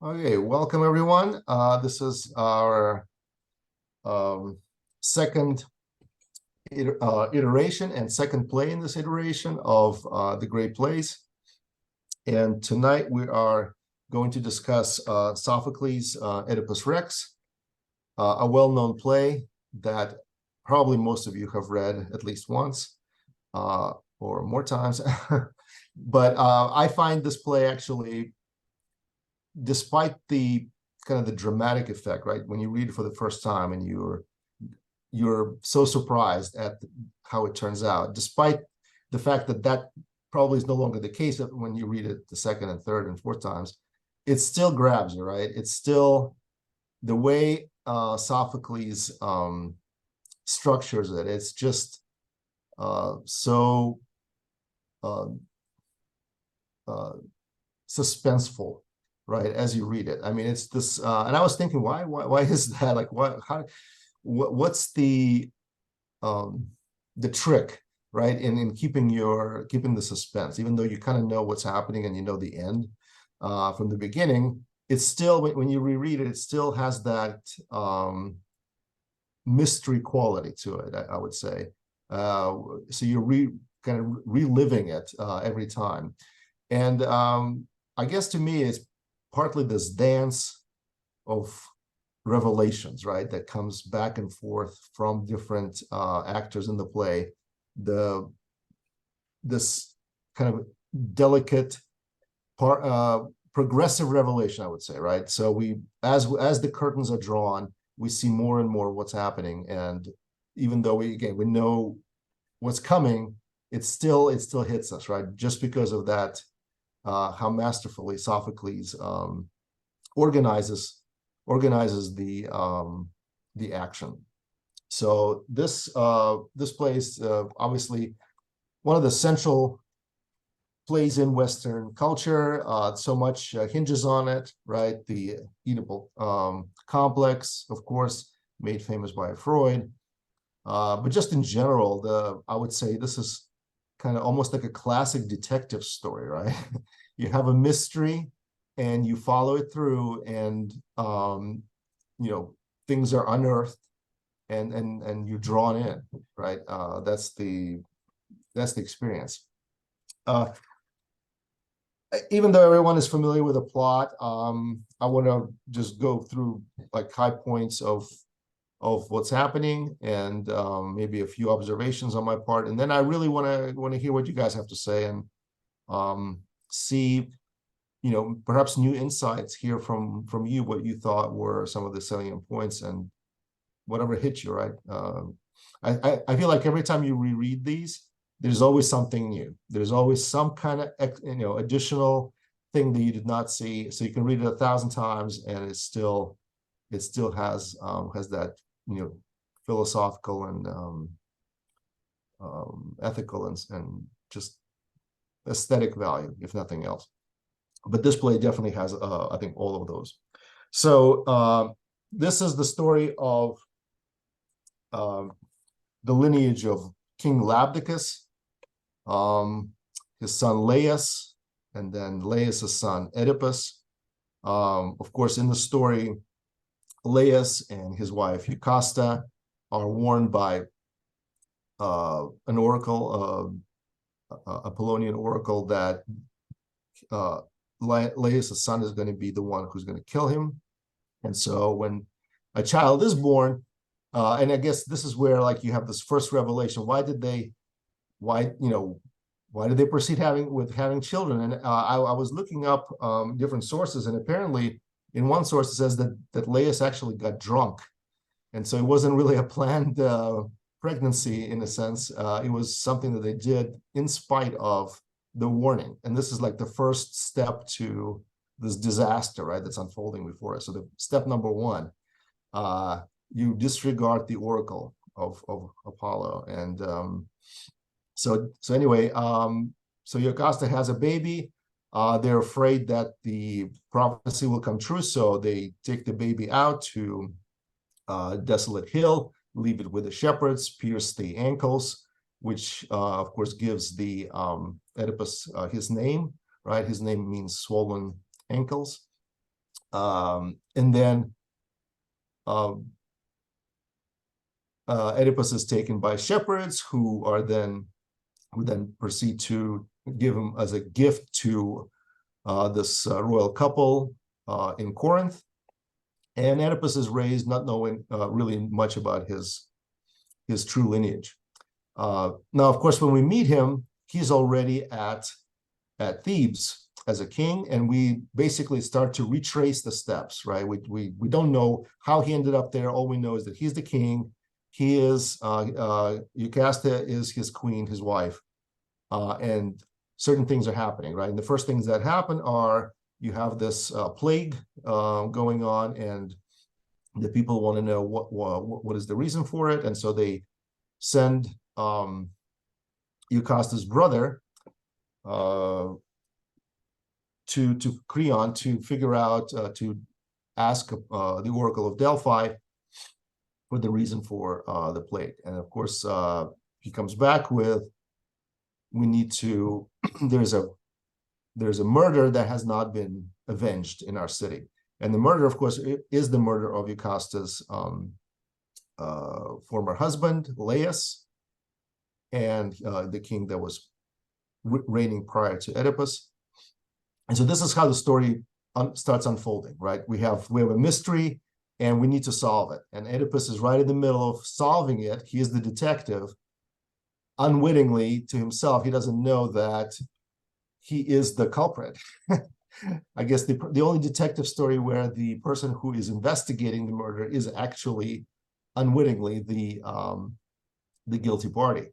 Okay, welcome everyone. This is our second iteration and second play in this iteration of The Great Plays. And tonight we are going to discuss Sophocles' Oedipus Rex, a well-known play that probably most of you have read at least once or more times. But I find this play actually, despite the kind of the dramatic effect, right? When you read it for the first time and you're so surprised at how it turns out, despite the fact that that probably is no longer the case when you read it the second and third and fourth times, it still grabs you, right? It's still the way Sophocles structures it. It's just so suspenseful, right, as you read it. I mean, it's this and I was thinking, why is that? Like, what's the trick, right, in keeping the suspense, even though you kind of know what's happening and you know the end from the beginning. It's still, when you reread it, it still has that mystery quality to it, I would say. So you're kind of reliving it every time. And I guess to me, it's partly this dance of revelations, right, that comes back and forth from different actors in the play. This kind of delicate progressive revelation, I would say, right? So we, as the curtains are drawn, we see more and more what's happening, and even though we know what's coming, it still hits us, right? Just because of that, how masterfully Sophocles organizes the action. So this play is obviously one of the central plays in Western culture. So much hinges on it, right? The Oedipal complex, of course, made famous by Freud. But just in general, I would say this is kind of almost like a classic detective story, right? You have a mystery and you follow it through, and things are unearthed, and you're drawn in, right? That's the experience. Even though everyone is familiar with the plot, I want to just go through like high points of what's happening, and maybe a few observations on my part, and then I really want to hear what you guys have to say, and see, perhaps new insights, hear from you what you thought were some of the salient points and whatever hit you, right? I feel like every time you reread these, there's always something new. There's always some kind of additional thing that you did not see. So you can read it 1,000 times, and it still has that philosophical and ethical and just aesthetic value, if nothing else. But this play definitely has, I think, all of those. So this is the story of the lineage of King Labdacus, his son Laius, and then Laius' son Oedipus. Of course, in the story, Laius and his wife Jocasta are warned by an oracle, a Apollonian oracle, that Laius' son is going to be the one who's going to kill him. And so when a child is born, and I guess this is where, like, you have this first revelation. Why did they proceed having children? And I was looking up different sources, and apparently in one source it says that Laius actually got drunk, and so it wasn't really a planned pregnancy in a sense. It was something that they did in spite of the warning, and this is like the first step to this disaster, right, that's unfolding before us. So the step number one, you disregard the oracle of Apollo, and so anyway, so Jocasta has a baby. They're afraid that the prophecy will come true, so they take the baby out to a desolate hill, leave it with the shepherds, pierce the ankles, which of course gives the Oedipus his name, right? His name means swollen ankles. And then Oedipus is taken by shepherds who then proceed to give him as a gift to this royal couple in Corinth. And Oedipus is raised not knowing really much about his true lineage. Now, of course, when we meet him, he's already at Thebes as a king, and we basically start to retrace the steps, right? We don't know how he ended up there. All we know is that he's the king. He is Eucasta is his queen, his wife, and certain things are happening, right? And the first things that happen are you have this plague going on, and the people want to know what is the reason for it, and so they send Eucasta's brother to Creon to figure out to ask the Oracle of Delphi for the reason for the plague. And of course, he comes back with, we need to, there's a murder that has not been avenged in our city. And the murder, of course, is the murder of Eucasta's former husband, Laius, and the king that was reigning prior to Oedipus. And so this is how the story starts unfolding, right? We have a mystery, and we need to solve it. And Oedipus is right in the middle of solving it. He is the detective. Unwittingly to himself, he doesn't know that he is the culprit. I guess the only detective story where the person who is investigating the murder is actually unwittingly the guilty party.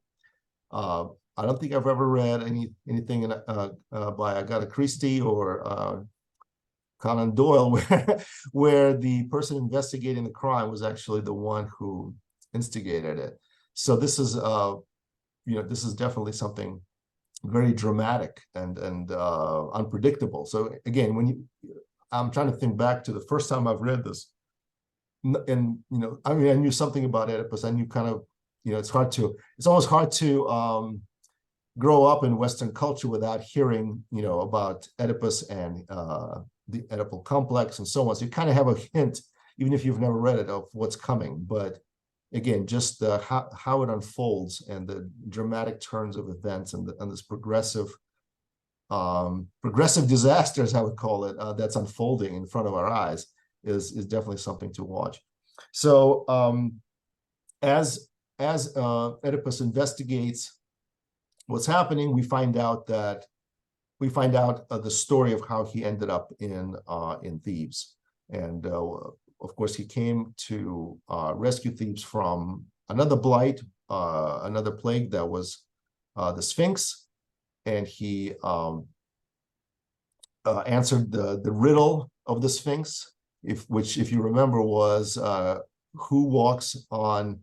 I don't think I've ever read anything by Agatha Christie or Conan Doyle where the person investigating the crime was actually the one who instigated it. So this is this is definitely something very dramatic and unpredictable. So again, I'm trying to think back to the first time I've read this, and I mean, I knew something about Oedipus. I knew kind of, it's almost hard to grow up in Western culture without hearing, about Oedipus and the Oedipal complex and so on. So you kind of have a hint, even if you've never read it, of what's coming. But again, just how it unfolds and the dramatic turns of events and this progressive disasters, I would call it, that's unfolding in front of our eyes is definitely something to watch. So as Oedipus investigates what's happening, we find out the story of how he ended up in Thebes. And of course, he came to rescue Thebes from another blight, another plague that was the Sphinx. And he answered the riddle of the Sphinx, which, if you remember, was who walks on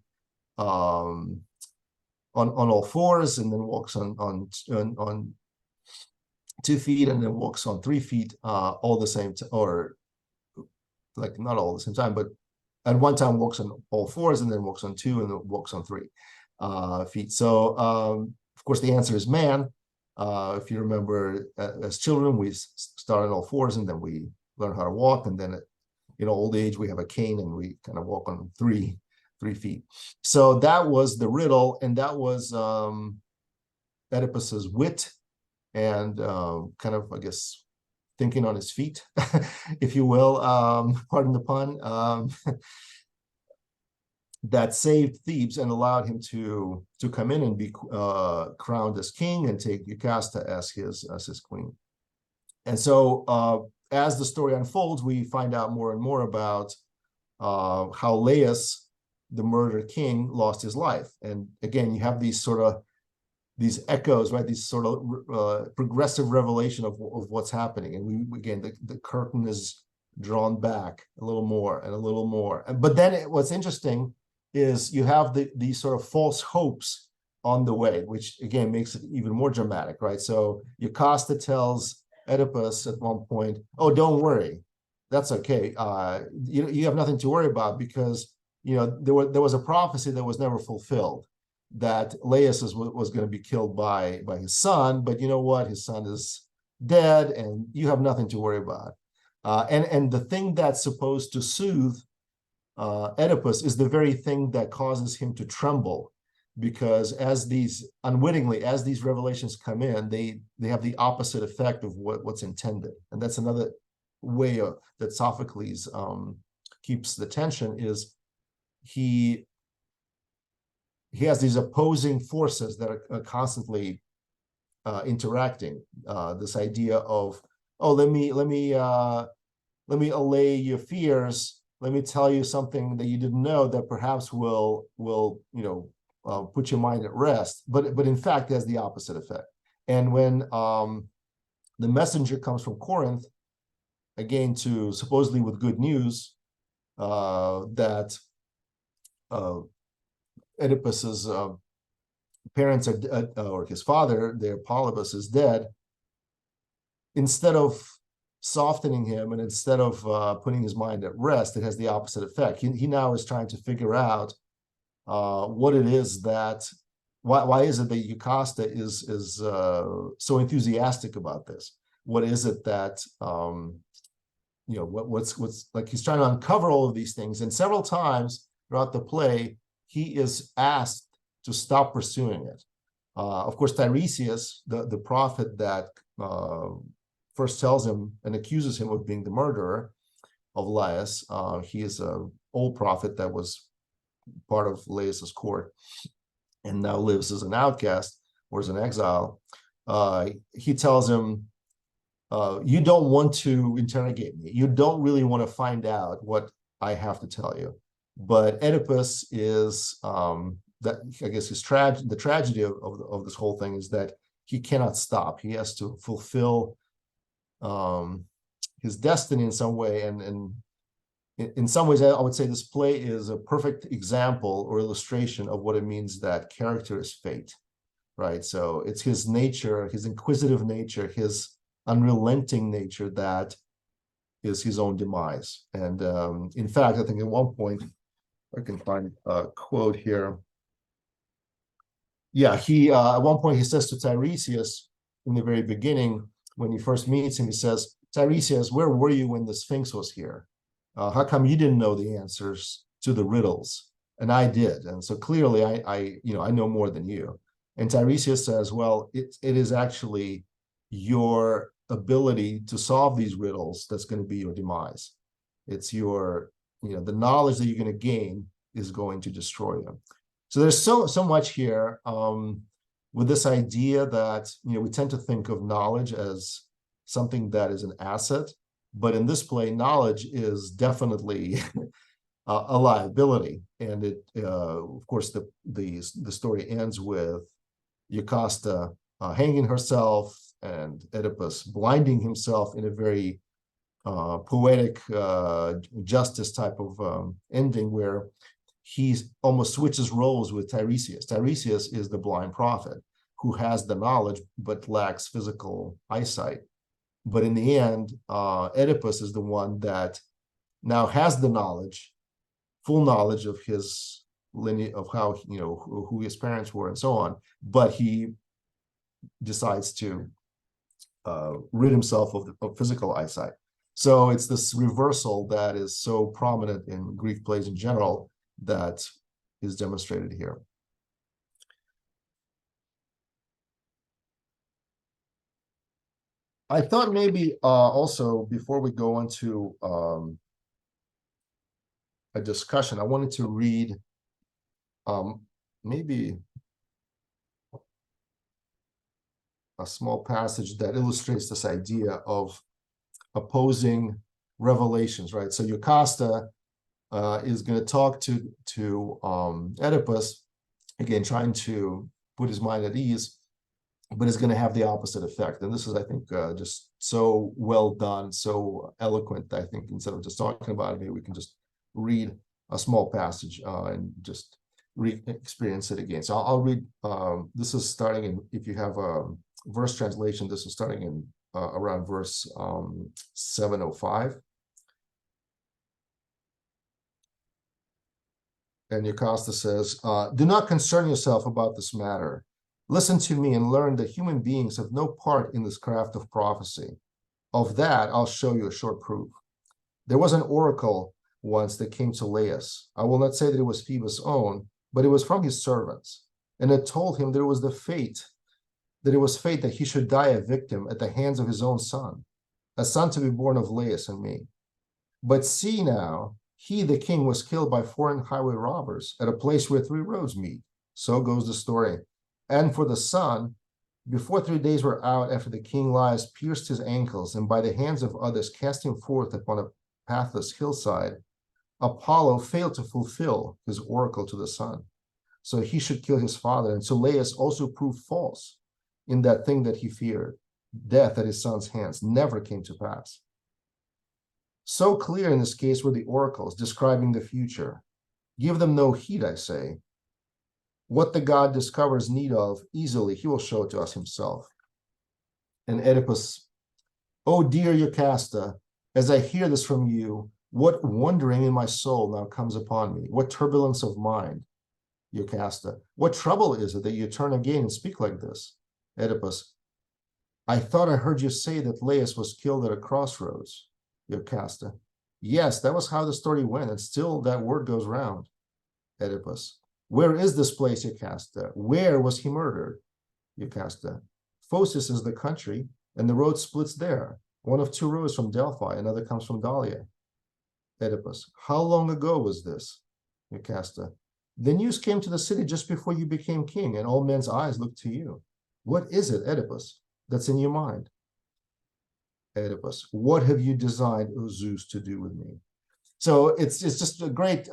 all fours and then walks on 2 feet and then walks on 3 feet all the same time, or like not all at the same time, but at one time walks on all fours and then walks on 2 and then walks on 3 feet. So of course the answer is man. If you remember, as children, we start on all fours and then we learn how to walk, and then at old age we have a cane and we kind of walk on 3 feet. So that was the riddle, and that was Oedipus's wit and kind of, I guess, thinking on his feet, if you will, pardon the pun, that saved Thebes and allowed him to come in and be crowned as king and take Eucasta as his queen. And so as the story unfolds, we find out more and more about how Laius, the murdered king, lost his life. And again, you have these echoes, right? These sort of progressive revelation of what's happening. And again, the curtain is drawn back a little more and a little more. But then what's interesting is you have these sort of false hopes on the way, which again makes it even more dramatic, right? So Eucasta tells Oedipus at one point, "Oh, don't worry, that's okay. You have nothing to worry about, because there was a prophecy that was never fulfilled, that Laius was going to be killed by his son, but you know what? His son is dead, and you have nothing to worry about." And the thing that's supposed to soothe Oedipus is the very thing that causes him to tremble, because unwittingly, as these revelations come in, they have the opposite effect of what's intended. And that's another way that Sophocles keeps the tension, is he has these opposing forces that are constantly interacting. This idea of, oh, let me allay your fears. Let me tell you something that you didn't know that perhaps will put your mind at rest. But in fact, it has the opposite effect. And when the messenger comes from Corinth, again, to supposedly with good news, that Oedipus's parents are, or his father, their Polybus, is dead, instead of softening him and instead of putting his mind at rest, it has the opposite effect. He now is trying to figure out what it is why is it that Jocasta is so enthusiastic about this? What is it that what's like, he's trying to uncover all of these things, and several times throughout the play he is asked to stop pursuing it. Of course, Tiresias, the prophet that first tells him and accuses him of being the murderer of Laius, he is an old prophet that was part of Laius's court and now lives as an outcast or as an exile. He tells him, you don't want to interrogate me. You don't really want to find out what I have to tell you. But Oedipus is, that I guess the tragedy of this whole thing is that he cannot stop. He has to fulfill his destiny in some way. And in some ways, I would say this play is a perfect example or illustration of what it means that character is fate, right? So it's his nature, his inquisitive nature, his unrelenting nature that is his own demise. And in fact, I think at one point, I can find a quote here. Yeah, he at one point he says to Tiresias in the very beginning, when he first meets him, he says, Tiresias, where were you when the Sphinx was here? How come you didn't know the answers to the riddles? And I did. And so clearly I know more than you. And Tiresias says, well, it is actually your ability to solve these riddles that's going to be your demise. It's your, the knowledge that you're going to gain is going to destroy you. So there's so much here with this idea that, we tend to think of knowledge as something that is an asset, but in this play, knowledge is definitely a liability. And it, of course, the story ends with Jocasta hanging herself and Oedipus blinding himself in a very poetic justice type of ending, where he almost switches roles with Tiresias. Tiresias is the blind prophet who has the knowledge but lacks physical eyesight. But in the end, Oedipus is the one that now has the knowledge, full knowledge of his lineage, of how, who his parents were and so on. But he decides to rid himself of physical eyesight. So it's this reversal that is so prominent in Greek plays in general that is demonstrated here. I thought maybe also, before we go into a discussion, I wanted to read maybe a small passage that illustrates this idea of opposing revelations, right? So Jocasta is going to talk to Oedipus, again, trying to put his mind at ease, but is going to have the opposite effect. And this is, I think, just so well done, so eloquent. I think instead of just talking about it, maybe we can just read a small passage and just experience it again. So I'll read. This is starting in, if you have a verse translation, this is starting in around verse 705. And Jocasta says, do not concern yourself about this matter. Listen to me and learn that human beings have no part in this craft of prophecy. Of that, I'll show you a short proof. There was an oracle once that came to Laius. I will not say that it was Phoebus' own, but it was from his servants. And it told him that it was fate that he should die a victim at the hands of his own son, a son to be born of Laius and me. But see now, he, the king, was killed by foreign highway robbers at a place where three roads meet. So goes the story. And for the son, before 3 days were out after the king Laius pierced his ankles and by the hands of others cast him forth upon a pathless hillside, Apollo failed to fulfill his oracle to the son. So he should kill his father. And so Laius also proved false in that thing that he feared. Death at his son's hands never came to pass. So clear in this case were the oracles describing the future. Give them no heed, I say. What the god discovers need of easily, he will show it to us himself. And Oedipus, oh dear Jocasta, as I hear this from you, what wondering in my soul now comes upon me? What turbulence of mind, Jocasta? What trouble is it that you turn again and speak like this? Oedipus, I thought I heard you say that Laius was killed at a crossroads. Jocasta, yes, that was how the story went, and still that word goes round. Oedipus, where is this place, Jocasta? Where was he murdered? Jocasta, Phocis is the country, and the road splits there. One of two roads from Delphi, another comes from Dalia. Oedipus, how long ago was this? Jocasta, the news came to the city just before you became king, and all men's eyes looked to you. What is it, Oedipus, that's in your mind? Oedipus, what have you designed, O Zeus, to do with me? So it's just a great,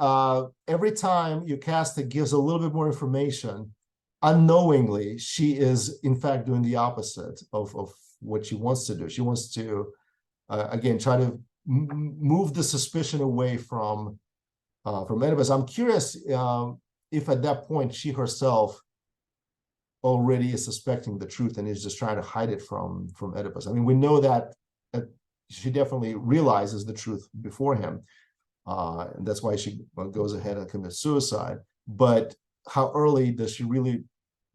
every time Jocasta gives a little bit more information, unknowingly, she is in fact doing the opposite of what she wants to do. She wants to, again, try to move the suspicion away from Oedipus. I'm curious if at that point she herself already is suspecting the truth and is just trying to hide it from Oedipus. I mean, we know that she definitely realizes the truth before him. And that's why she goes ahead and commits suicide. But how early does she really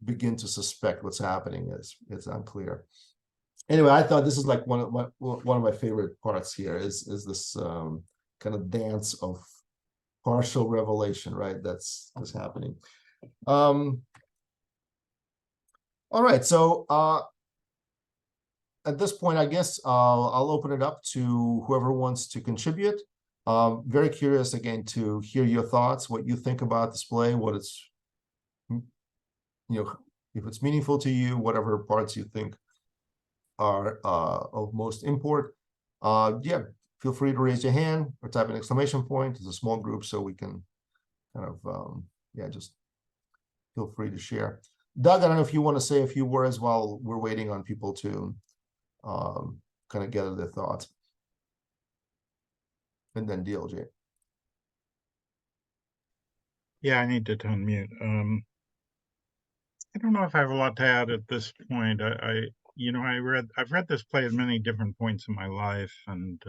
begin to suspect what's happening it's unclear. Anyway, I thought this is like one of my favorite parts here is this kind of dance of partial revelation, right? That's happening. All right, so at this point, I guess I'll open it up to whoever wants to contribute. Very curious again to hear your thoughts, what you think about display, what it's, if it's meaningful to you, whatever parts you think are of most import. Yeah, feel free to raise your hand or type an exclamation point. It's a small group, so we can kind of, yeah, just feel free to share. Doug, I don't know if you want to say a few words while we're waiting on people to kind of gather their thoughts. And then DLJ. Yeah, I need to unmute. I don't know if I have a lot to add at this point. I've read this play at many different points in my life and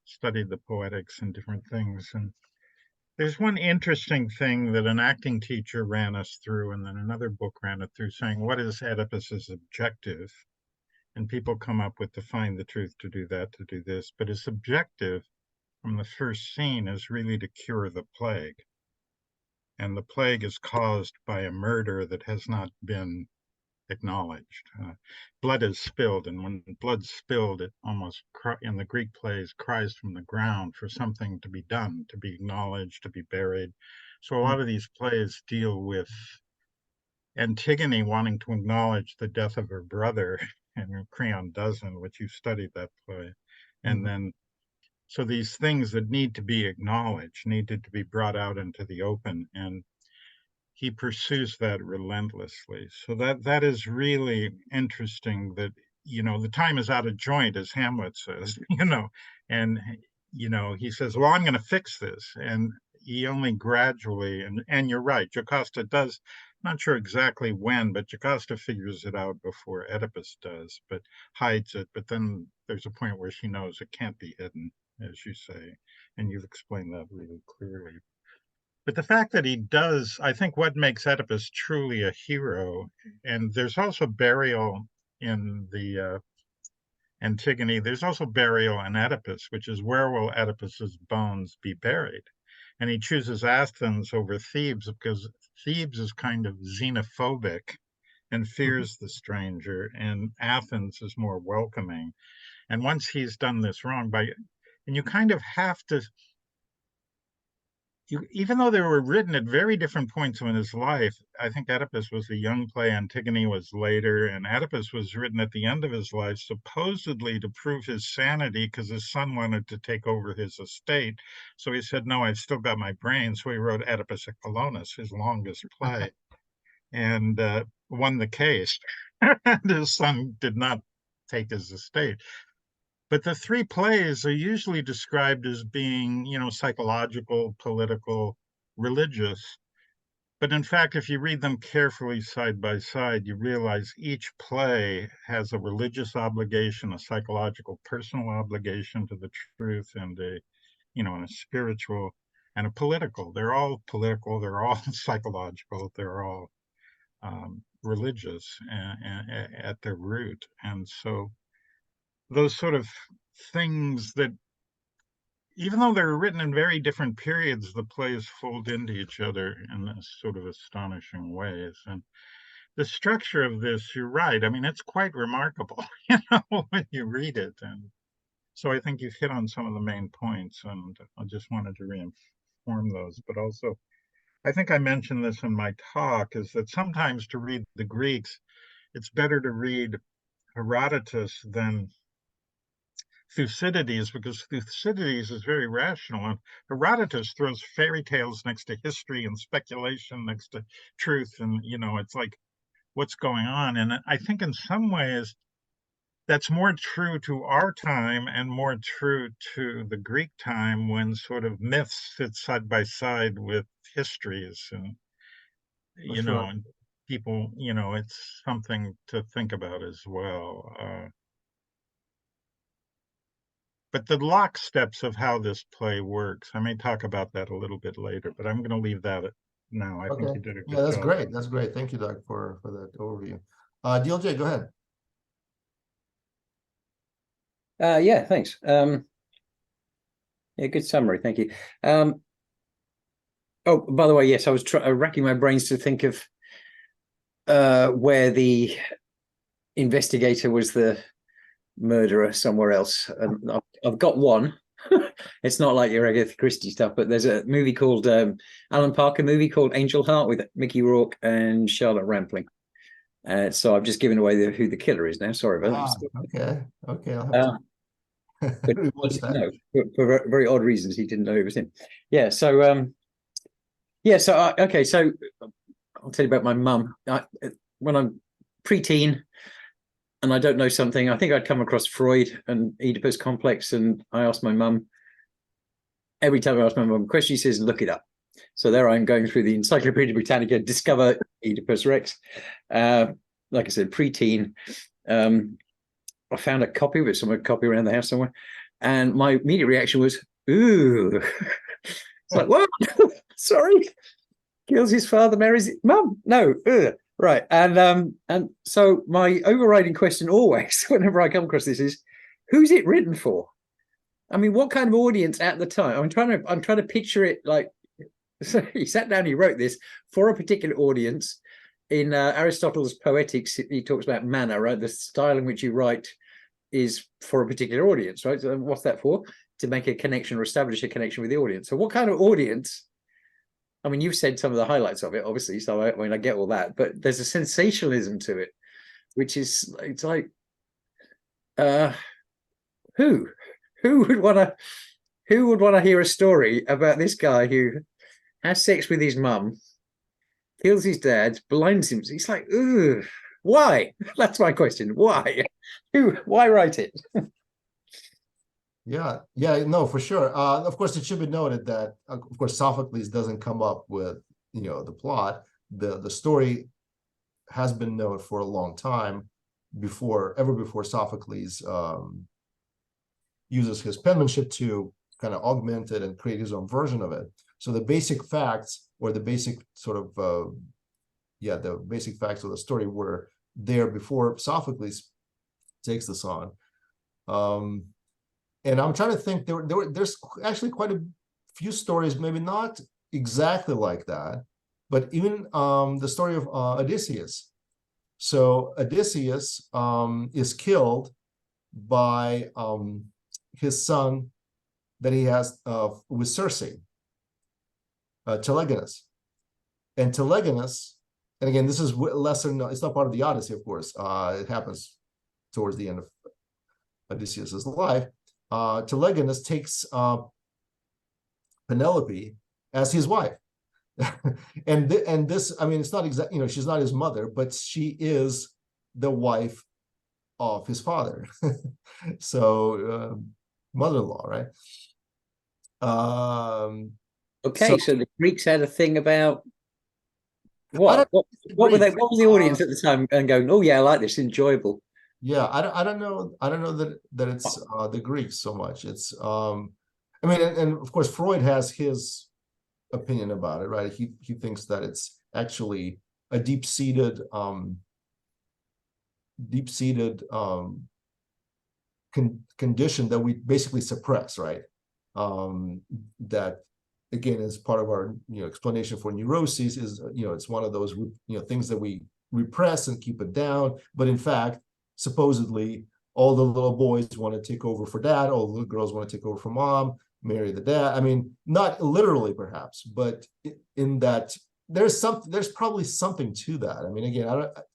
studied the poetics and different things. And there's one interesting thing that an acting teacher ran us through, and then another book ran it through, saying, what is Oedipus's objective? And people come up with to find the truth, to do that, to do this. But his objective from the first scene is really to cure the plague. And the plague is caused by a murder that has not been acknowledged. Blood is spilled, and when blood's spilled, it almost, in the Greek plays, cries from the ground for something to be done, to be acknowledged, to be buried. So a lot of these plays deal with Antigone wanting to acknowledge the death of her brother, and Creon doesn't, which you studied that play. And then, so these things that need to be acknowledged needed to be brought out into the open, and he pursues that relentlessly. So that is really interesting that, the time is out of joint, as Hamlet says, and, he says, well, I'm going to fix this. And he only gradually, and you're right, Jocasta does, not sure exactly when, but Jocasta figures it out before Oedipus does, but hides it. But then there's a point where she knows it can't be hidden, as you say, and you've explained that really clearly. But the fact that he does, I think what makes Oedipus truly a hero, and there's also burial in the Antigone. There's also burial in Oedipus, which is where will Oedipus's bones be buried? And he chooses Athens over Thebes because Thebes is kind of xenophobic and fears the stranger, and Athens is more welcoming. And once he's done this wrong, and you kind of have to, even though they were written at very different points in his life, I think Oedipus was a young play, Antigone was later, and Oedipus was written at the end of his life, supposedly to prove his sanity because his son wanted to take over his estate. So he said, no, I've still got my brain. So he wrote Oedipus Apollonius, his longest play, and won the case. And his son did not take his estate. But the three plays are usually described as being, psychological, political, religious. But in fact, if you read them carefully side by side, you realize each play has a religious obligation, a psychological, personal obligation to the truth, and and a spiritual and a political. They're all political, they're all psychological, they're all religious at their root. And so those sort of things that, even though they're written in very different periods, the plays fold into each other in sort of astonishing ways. And the structure of this, you're right. I mean, it's quite remarkable, when you read it. And so I think you've hit on some of the main points, and I just wanted to reinform those. But also, I think I mentioned this in my talk, is that sometimes to read the Greeks, it's better to read Herodotus than Thucydides, because Thucydides is very rational, and Herodotus throws fairy tales next to history and speculation next to truth, and it's like, what's going on? And I think in some ways that's more true to our time and more true to the Greek time, when sort of myths sit side by side with histories, and Sure. and people, it's something to think about as well. But the locksteps of how this play works, I may talk about that a little bit later, but I'm going to leave that now. I think Okay. you did a Yeah, good that's job. great. That's great. Thank you, Doug, for that overview. DLJ, go ahead. Yeah, thanks. Yeah, good summary. Thank you. Oh, by the way, yes, I was racking my brains to think of where the investigator was the murderer somewhere else. And I've got one. It's not like your Agatha Christie stuff, but there's a movie called Alan Parker movie called Angel Heart with Mickey Rourke and Charlotte Rampling. So I've just given away who the killer is now. Sorry about that. Okay. I'll have but rewatch that. No, for very odd reasons, he didn't know it was him. Yeah. So okay. So I'll tell you about my mum. When I'm preteen and I don't know something, I think I'd come across Freud and Oedipus complex, and I asked my mum. Every time I ask my mum a question, she says, "Look it up." So there I am going through the Encyclopedia Britannica, discover Oedipus Rex. Like I said, preteen. I found a copy of it, some copy around the house somewhere, and my immediate reaction was, "Ooh!" It's like, what? Sorry, kills his father, marries his mum. No, right. And so my overriding question always, whenever I come across this, is, who's it written for? I mean, what kind of audience at the time? I'm trying to picture it like. So he sat down, he wrote this for a particular audience. In Aristotle's Poetics, he talks about manner, right? The style in which you write is for a particular audience, right? So what's that for? To make a connection or establish a connection with the audience. So what kind of audience? I mean, you've said some of the highlights of it, obviously. So I get all that, but there's a sensationalism to it, which is, it's like, who would want to hear a story about this guy who has sex with his mum, kills his dad, blinds him? He's like, ooh, why? That's my question. Why? Why write it? Yeah, no, for sure. Of course, it should be noted that, of course, Sophocles doesn't come up with, the plot. The story has been known for a long time, before Sophocles uses his penmanship to kind of augment it and create his own version of it. So the basic facts, or the basic sort of the basic facts of the story were there before Sophocles takes this on. And I'm trying to think, there's actually quite a few stories, maybe not exactly like that, but even the story of Odysseus. So Odysseus is killed by his son that he has with Circe, Telegonus. And Telegonus, and again, this is lesser known, it's not part of the Odyssey, of course. It happens towards the end of Odysseus's life. Telegonus takes Penelope as his wife. and this, I mean, it's not exactly, you know, she's not his mother, but she is the wife of his father. So mother-in-law, right? Okay, so the Greeks had a thing about what? What were they? What was the audience at the time and going, oh yeah, I like this, enjoyable. Yeah, I don't know that it's the Greeks so much. It's I mean, and of course Freud has his opinion about it, right? He thinks that it's actually a deep-seated condition that we basically suppress, right? That again is part of our explanation for neuroses is it's one of those things that we repress and keep it down, but in fact supposedly all the little boys want to take over for dad, all the little girls want to take over for mom, marry the dad. I mean, not literally perhaps, but in that there's probably something to that. I mean, again,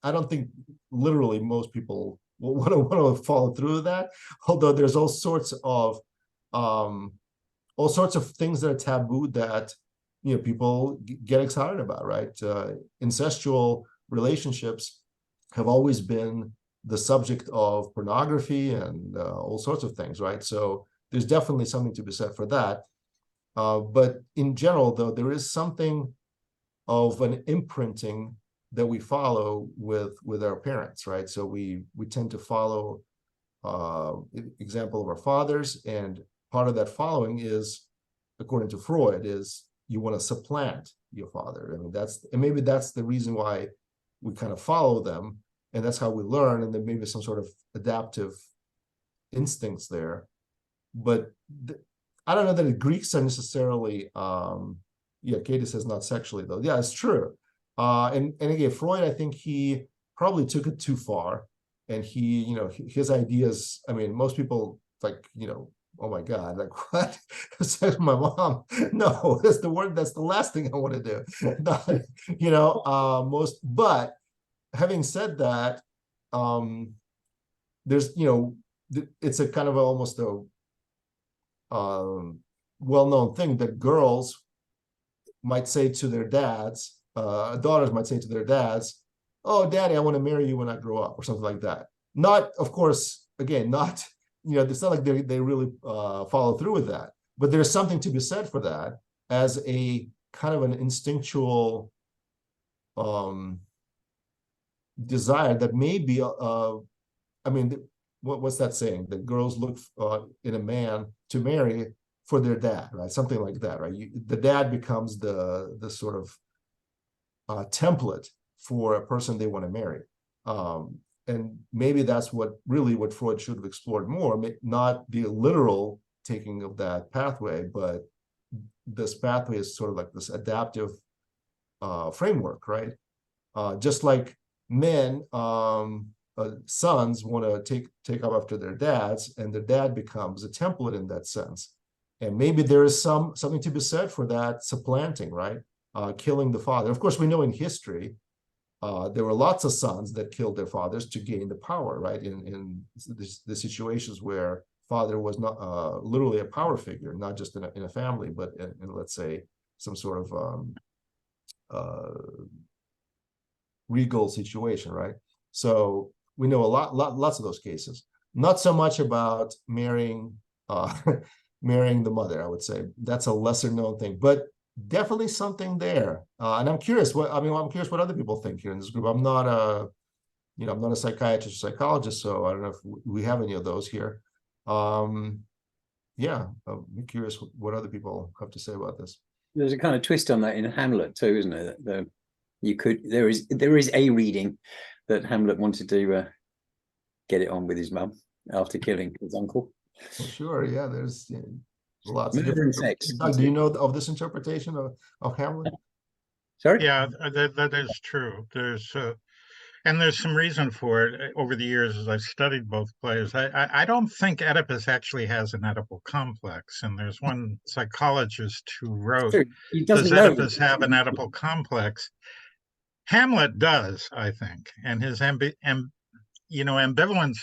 I don't think literally most people will want to follow through with that, although there's all sorts of things that are taboo that people get excited about, right? Incestual relationships have always been the subject of pornography and all sorts of things, right? So there's definitely something to be said for that. But in general, though, there is something of an imprinting that we follow with our parents, right? So we tend to follow example of our fathers, and part of that following is, according to Freud, is you want to supplant your father. I mean, maybe that's the reason why we kind of follow them, and that's how we learn, and then maybe some sort of adaptive instincts there. But I don't know that the Greeks are necessarily Katie says not sexually, though. Yeah, it's true. And again, Freud, I think he probably took it too far, and his ideas, I mean, most people like, oh my God, like what? Said my mom, no, that's the last thing I want to do. But having said that, there's, it's a kind of almost a well-known thing that girls might say to their dads, daughters might say to their dads, oh, daddy, I want to marry you when I grow up, or something like that. Not, of course, again, not, it's not like they really follow through with that, but there's something to be said for that as a kind of an instinctual desire that may be, I mean, what's that saying? That girls look in a man to marry for their dad, right? Something like that, right? The dad becomes the sort of template for a person they want to marry. And maybe that's what Freud should have explored more, not the literal taking of that pathway, but this pathway is sort of like this adaptive framework, right? Just like men, sons want to take up after their dads, and their dad becomes a template in that sense. And maybe there is something to be said for that supplanting, right? Killing the father. Of course, we know in history, there were lots of sons that killed their fathers to gain the power, right? In the situations where father was not literally a power figure, not just in a family, but in let's say some sort of regal situation, right? So we know lots of those cases. Not so much about marrying marrying the mother, I would say. That's a lesser known thing, but definitely something there. And I'm curious what other people think here in this group. I'm not a psychiatrist or psychologist, so I don't know if we have any of those here. Yeah, I'm curious what other people have to say about this. There's a kind of twist on that in Hamlet too, isn't there? There is a reading that Hamlet wanted to get it on with his mum, after killing his uncle. Well, sure, yeah, there's lots of Murder and different. sex. Doug, do you know of this interpretation of Hamlet? Sorry? Yeah, that is true. And there's some reason for it over the years as I've studied both plays. I don't think Oedipus actually has an Oedipal complex. And there's one psychologist who It's wrote, true. He does doesn't know. Oedipus have an Oedipal complex? Hamlet does, I think. And his ambivalence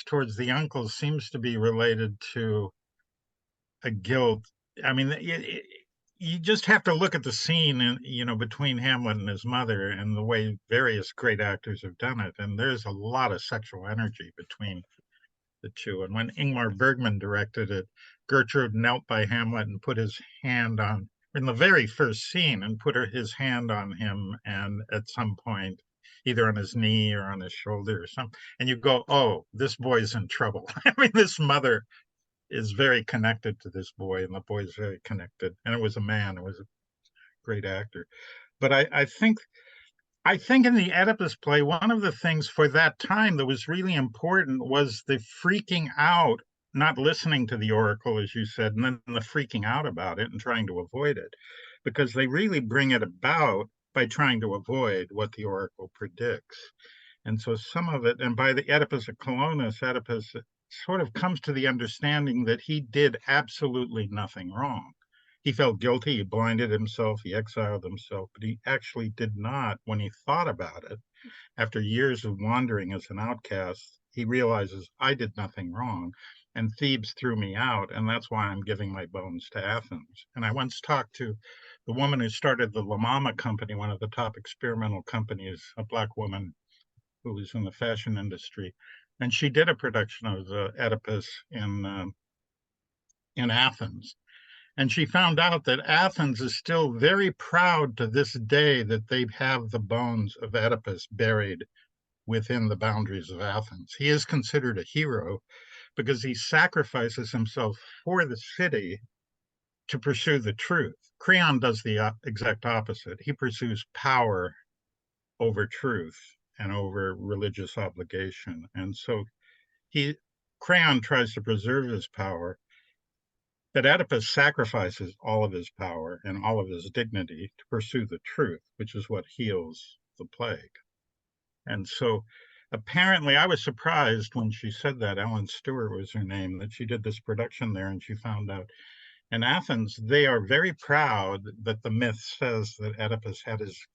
towards the uncle seems to be related to a guilt. I mean, you just have to look at the scene, between Hamlet and his mother, and the way various great actors have done it. And there's a lot of sexual energy between the two. And when Ingmar Bergman directed it, Gertrude knelt by Hamlet and put his hand on, in the very first scene, and put his hand on him, and at some point, either on his knee or on his shoulder or something, and you go, oh, this boy's in trouble. I mean, this mother is very connected to this boy, and the boy is very connected. And it was a man; it was a great actor. But I think in the Oedipus play, one of the things for that time that was really important was the freaking out, not listening to the oracle, as you said, and then the freaking out about it and trying to avoid it, because they really bring it about by trying to avoid what the oracle predicts. And so some of it, and by the Oedipus of Colonus, Oedipus sort of comes to the understanding that he did absolutely nothing wrong. He felt guilty, he blinded himself, he exiled himself, but he actually did not, when he thought about it, after years of wandering as an outcast, he realizes, I did nothing wrong, and Thebes threw me out, and that's why I'm giving my bones to Athens. And I once talked to the woman who started the La Mama company, one of the top experimental companies, a Black woman who was in the fashion industry, and she did a production of Oedipus in Athens. And she found out that Athens is still very proud to this day that they have the bones of Oedipus buried within the boundaries of Athens. He is considered a hero because he sacrifices himself for the city to pursue the truth. Creon does the exact opposite. He pursues power over truth and over religious obligation. And so Creon tries to preserve his power, but Oedipus sacrifices all of his power and all of his dignity to pursue the truth, which is what heals the plague. And so apparently I was surprised when she said that, Ellen Stewart was her name, that she did this production there, and she found out in Athens, they are very proud that the myth says that Oedipus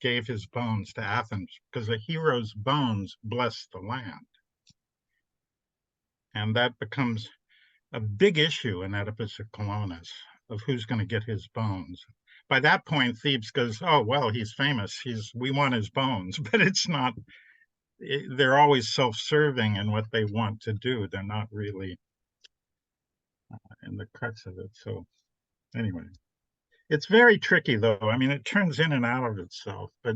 gave his bones to Athens because a hero's bones bless the land. And that becomes a big issue in Oedipus of Colonus of who's going to get his bones. By that point, Thebes goes, oh, well, he's famous. We want his bones, but it's not, they're always self-serving in what they want to do. They're not really in the crux of it. So anyway, it's very tricky though. I mean, it turns in and out of itself, but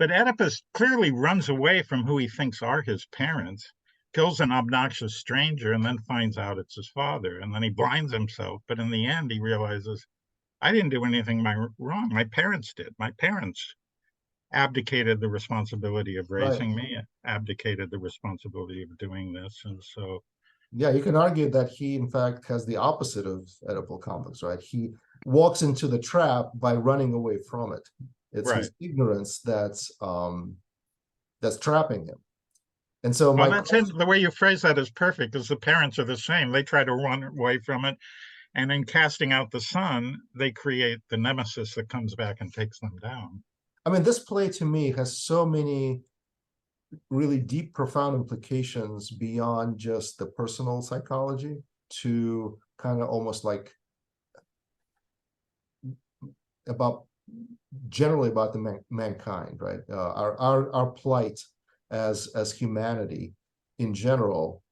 Oedipus clearly runs away from who he thinks are his parents, kills an obnoxious stranger, and then finds out it's his father. And then he blinds himself. But in the end, he realizes, I didn't do anything wrong. My parents did. My parents abdicated the responsibility of raising me, abdicated the responsibility of doing this. And so, yeah, you can argue that he, in fact, has the opposite of Oedipal complex, right? He walks into the trap by running away from it. It's his ignorance that's trapping him. And so the way you phrase that is perfect, because the parents are the same. They try to run away from it. And in casting out the son, they create the nemesis that comes back and takes them down. I mean, this play to me has so many really deep, profound implications beyond just the personal psychology to kind of almost like generally about the mankind, right? Our plight as humanity in general,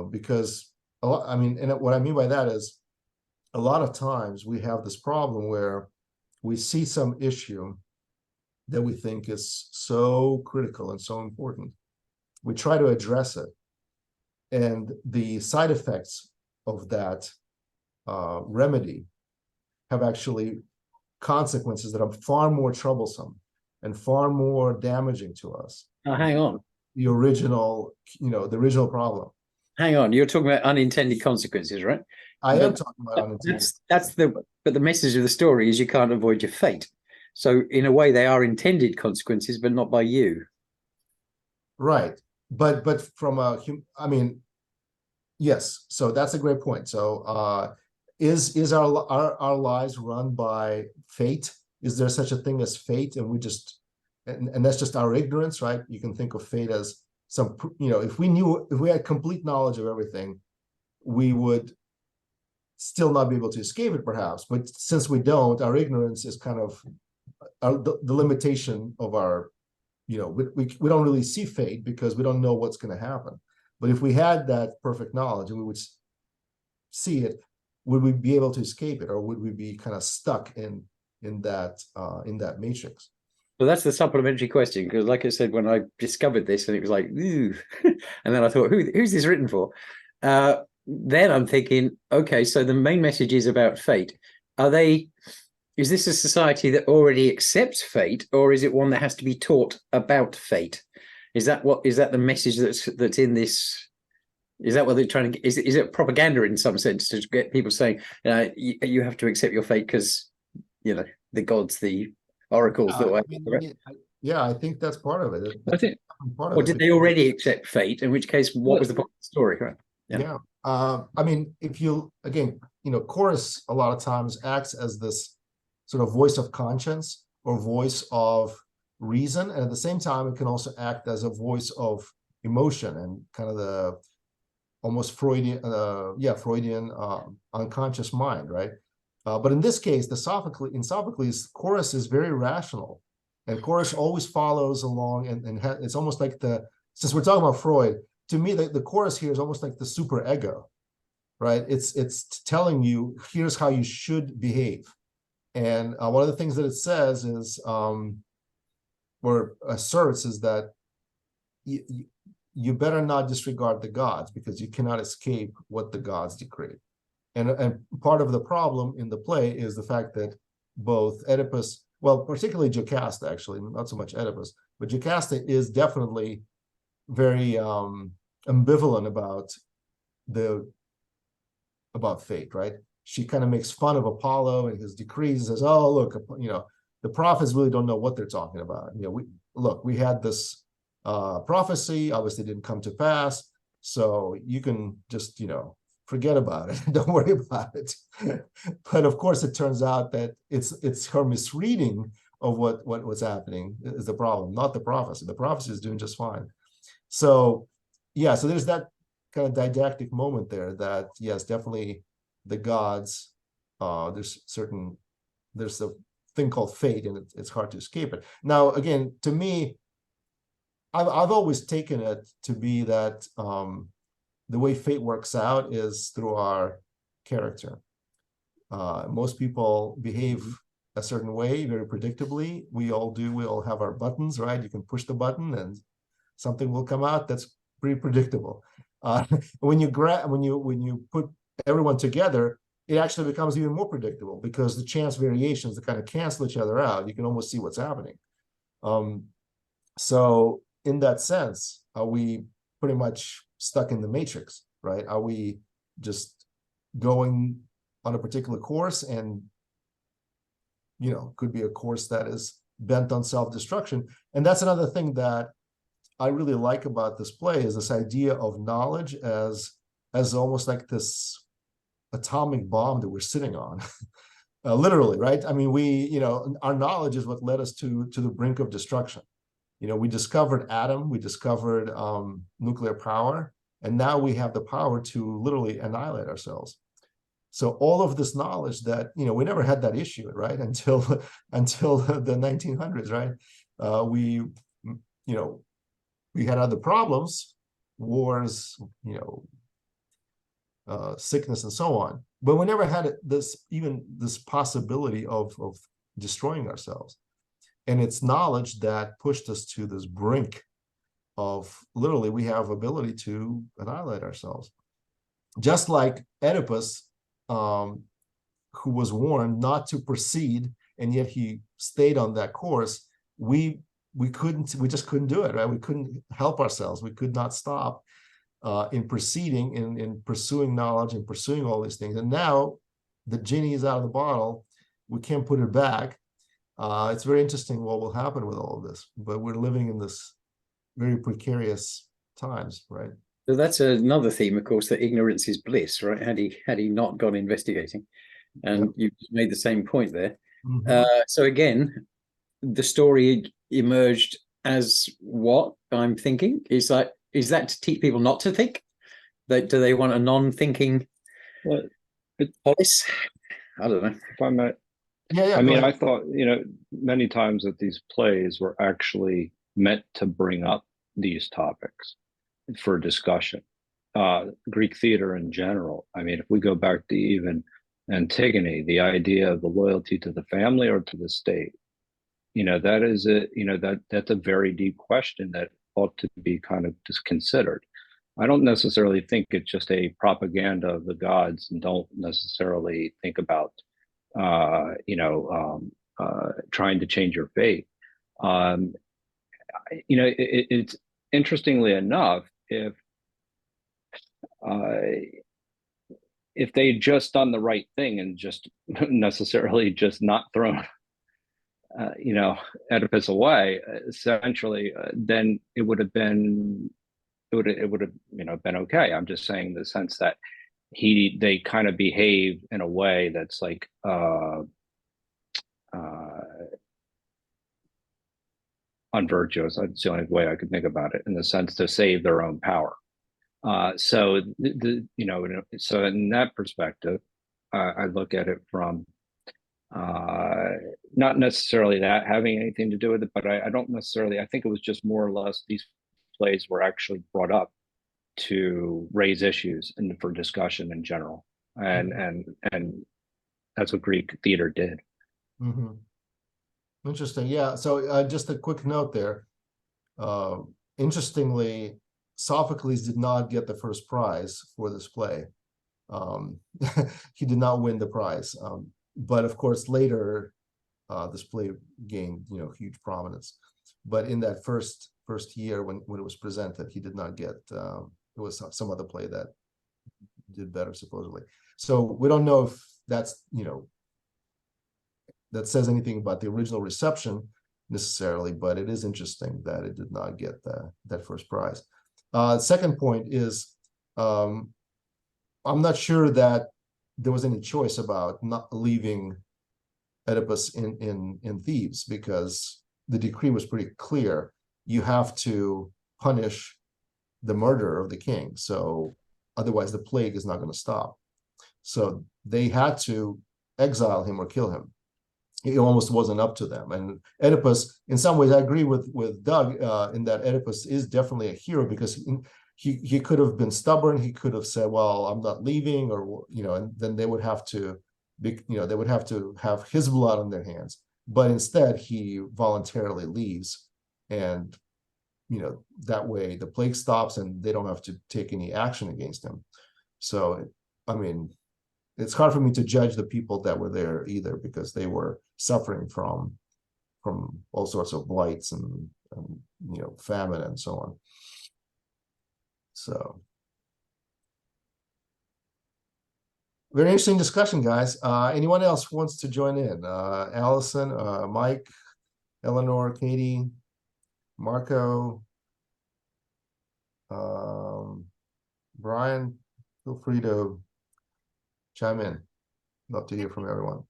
because I mean, and what I mean by that is a lot of times we have this problem where we see some issue that we think is so critical and so important. We try to address it, and the side effects of that remedy have actually consequences that are far more troublesome and far more damaging to us. Hang on. The original problem. hang on, you're talking about unintended consequences, right? I am But talking about unintended. but the message of the story is you can't avoid your fate. So in a way, they are intended consequences, but not by you. Right. But from I mean, yes, so that's a great point. So is our lives run by fate? Is there such a thing as fate? And we just and that's just our ignorance, right? You can think of fate as some, if we had complete knowledge of everything, we would still not be able to escape it, perhaps. But since we don't, our ignorance is kind of the limitation of our, we don't really see fate because we don't know what's going to happen. But if we had that perfect knowledge and we would see it, would we be able to escape it, or would we be kind of stuck in that matrix? Well, that's the supplementary question, because like I said, when I discovered this and it was like, ooh, and then I thought, who's this written for? Then I'm thinking, okay, so the main message is about fate. Is this a society that already accepts fate, or is it one that has to be taught about fate? Is that the message that's in this? Is that what they're trying to get? Is it propaganda in some sense to get people saying, you have to accept your fate because, the gods, the oracles, I think that's part of it. I think, or did they already accept fate? In which case, what was the point of the story? Right? Yeah. I mean, if you, again, chorus a lot of times acts as this sort of voice of conscience or voice of reason, and at the same time, it can also act as a voice of emotion and kind of the almost Freudian, unconscious mind, right? But in this case, in Sophocles, chorus is very rational, and chorus always follows along, and it's almost like since we're talking about Freud, to me, the chorus here is almost like the super ego, right? It's telling you, here's how you should behave. And one of the things that it says is, or asserts, is that you better not disregard the gods, because you cannot escape what the gods decree. And part of the problem in the play is the fact that both Oedipus, well, particularly Jocasta, actually, not so much Oedipus, but Jocasta is definitely very ambivalent about fate, right? She kind of makes fun of Apollo and his decrees and says, oh, look, the prophets really don't know what they're talking about. We had this prophecy, obviously didn't come to pass, so you can just, forget about it. Don't worry about it. But of course, it turns out that it's her misreading of what's happening is the problem, not the prophecy. The prophecy is doing just fine. So, yeah, so there's that kind of didactic moment there that, yes, definitely the gods, there's a thing called fate, and it's hard to escape it. Now, again, to me, I've always taken it to be that the way fate works out is through our character. Most people behave a certain way, very predictably. We all do. We all have our buttons, right? You can push the button and something will come out that's pretty predictable. When you put everyone together, it actually becomes even more predictable, because the chance variations that kind of cancel each other out, you can almost see what's happening. So in that sense, are we pretty much stuck in the matrix, right? Are we just going on a particular course, and could be a course that is bent on self-destruction? And that's another thing that I really like about this play, is this idea of knowledge as almost like this atomic bomb that we're sitting on. Literally, right? I mean, our knowledge is what led us to the brink of destruction. We discovered atom, we discovered nuclear power, and now we have the power to literally annihilate ourselves. So all of this knowledge that, we never had that issue, right? Until the 1900s, right? We had other problems, wars, sickness and so on, but we never had this possibility of destroying ourselves. And it's knowledge that pushed us to this brink of, literally, we have ability to annihilate ourselves. Just like Oedipus, who was warned not to proceed, and yet he stayed on that course. We just couldn't do it, right? We couldn't help ourselves. We could not stop. in proceeding, in pursuing knowledge and pursuing all these things. And now the genie is out of the bottle. We can't put it back. It's very interesting what will happen with all of this, but we're living in this very precarious times, right? So that's another theme, of course, that ignorance is bliss, right? Had he not gone investigating, and you made the same point there. So again, the story emerged as what I'm thinking is that to teach people not to think? Do they want a non-thinking police? I don't know. If I might, I mean, I thought, many times that these plays were actually meant to bring up these topics for discussion. Greek theater in general. I mean, if we go back to even Antigone, the idea of the loyalty to the family or to the state, that is that's a very deep question that ought to be kind of just considered. I don't necessarily think it's just a propaganda of the gods, and don't necessarily think about trying to change your fate. It's interestingly enough, if they'd just done the right thing and just necessarily just not thrown Oedipus away, essentially, then it would have been been okay. I'm just saying the sense that they kind of behave in a way that's like unvirtuous. That's the only way I could think about it, in the sense to save their own power. So in that perspective, I look at it from not necessarily that having anything to do with it, but I don't necessarily. I think it was just more or less these plays were actually brought up to raise issues and for discussion in general, and that's what Greek theater did. Interesting. Yeah. So just a quick note there. Interestingly, Sophocles did not get the first prize for this play. He did not win the prize. But of course, later, this play gained, huge prominence. But in that first year when it was presented, he did not get. It was some other play that did better, supposedly. So we don't know if that's that says anything about the original reception necessarily, but it is interesting that it did not get that first prize. Second point is, I'm not sure that there was any choice about not leaving Oedipus in Thebes, because the decree was pretty clear. You have to punish the murder of the king, so otherwise the plague is not going to stop. So they had to exile him or kill him. It almost wasn't up to them. And Oedipus, in some ways, I agree with Doug in that Oedipus is definitely a hero, because he could have been stubborn. He could have said, "Well, I'm not leaving," or and then they would have to they would have to have his blood on their hands. But instead, he voluntarily leaves, and that way the plague stops, and they don't have to take any action against him. So, I mean, it's hard for me to judge the people that were there either, because they were suffering from all sorts of blights and famine and so on. So, very interesting discussion, guys. Anyone else wants to join in? Allison, Mike, Eleanor, Katie, Marco, Brian, feel free to chime in. Love to hear from everyone.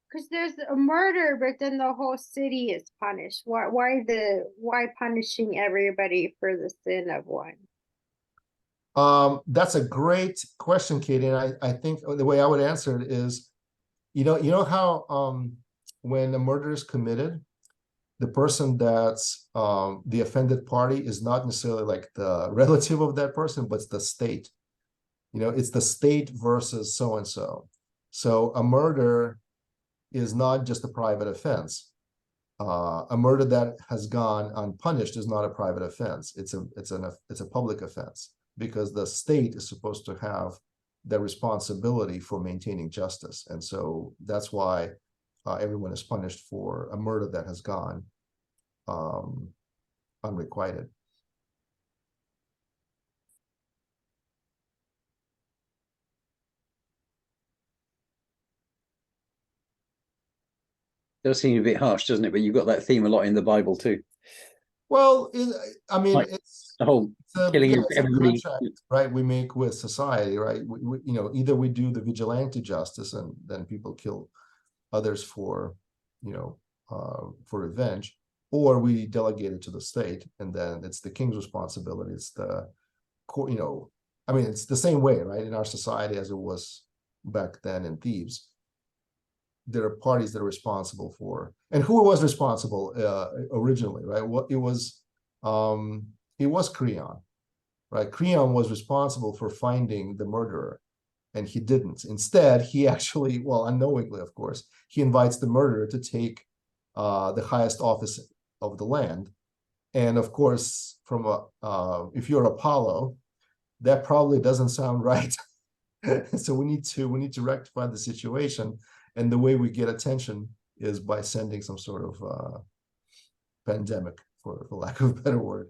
Because there's a murder, but then the whole city is punished. Why punishing everybody for the sin of one? That's a great question, Katie. And I think the way I would answer it is, you know how when a murder is committed, the person that's the offended party is not necessarily like the relative of that person, but it's the state. It's the state versus so and so. So a murder is not just a private offense. A murder that has gone unpunished is not a private offense. It's a public offense, because the state is supposed to have the responsibility for maintaining justice, and so that's why everyone is punished for a murder that has gone unrequited. Does seem a bit harsh, doesn't it? But you've got that theme a lot in the Bible too. Well, I mean, Like the whole killing of it's a everybody. contract, right? We make with society, right? You know, either we do the vigilante justice, and then people kill others for, you know, for revenge, or we delegate it to the state, and then it's the king's responsibility. It's the court, you know. I mean, it's the same way, right, in our society as it was back then in Thebes. There are parties that are responsible for, and who was responsible originally, right? What it was Creon, right? Creon was responsible for finding the murderer, and he didn't. Instead, he actually, well, unknowingly, of course, he invites the murderer to take the highest office of the land. And of course, from if you're Apollo, that probably doesn't sound right. So we need to rectify the situation. And the way we get attention is by sending some sort of pandemic, for lack of a better word.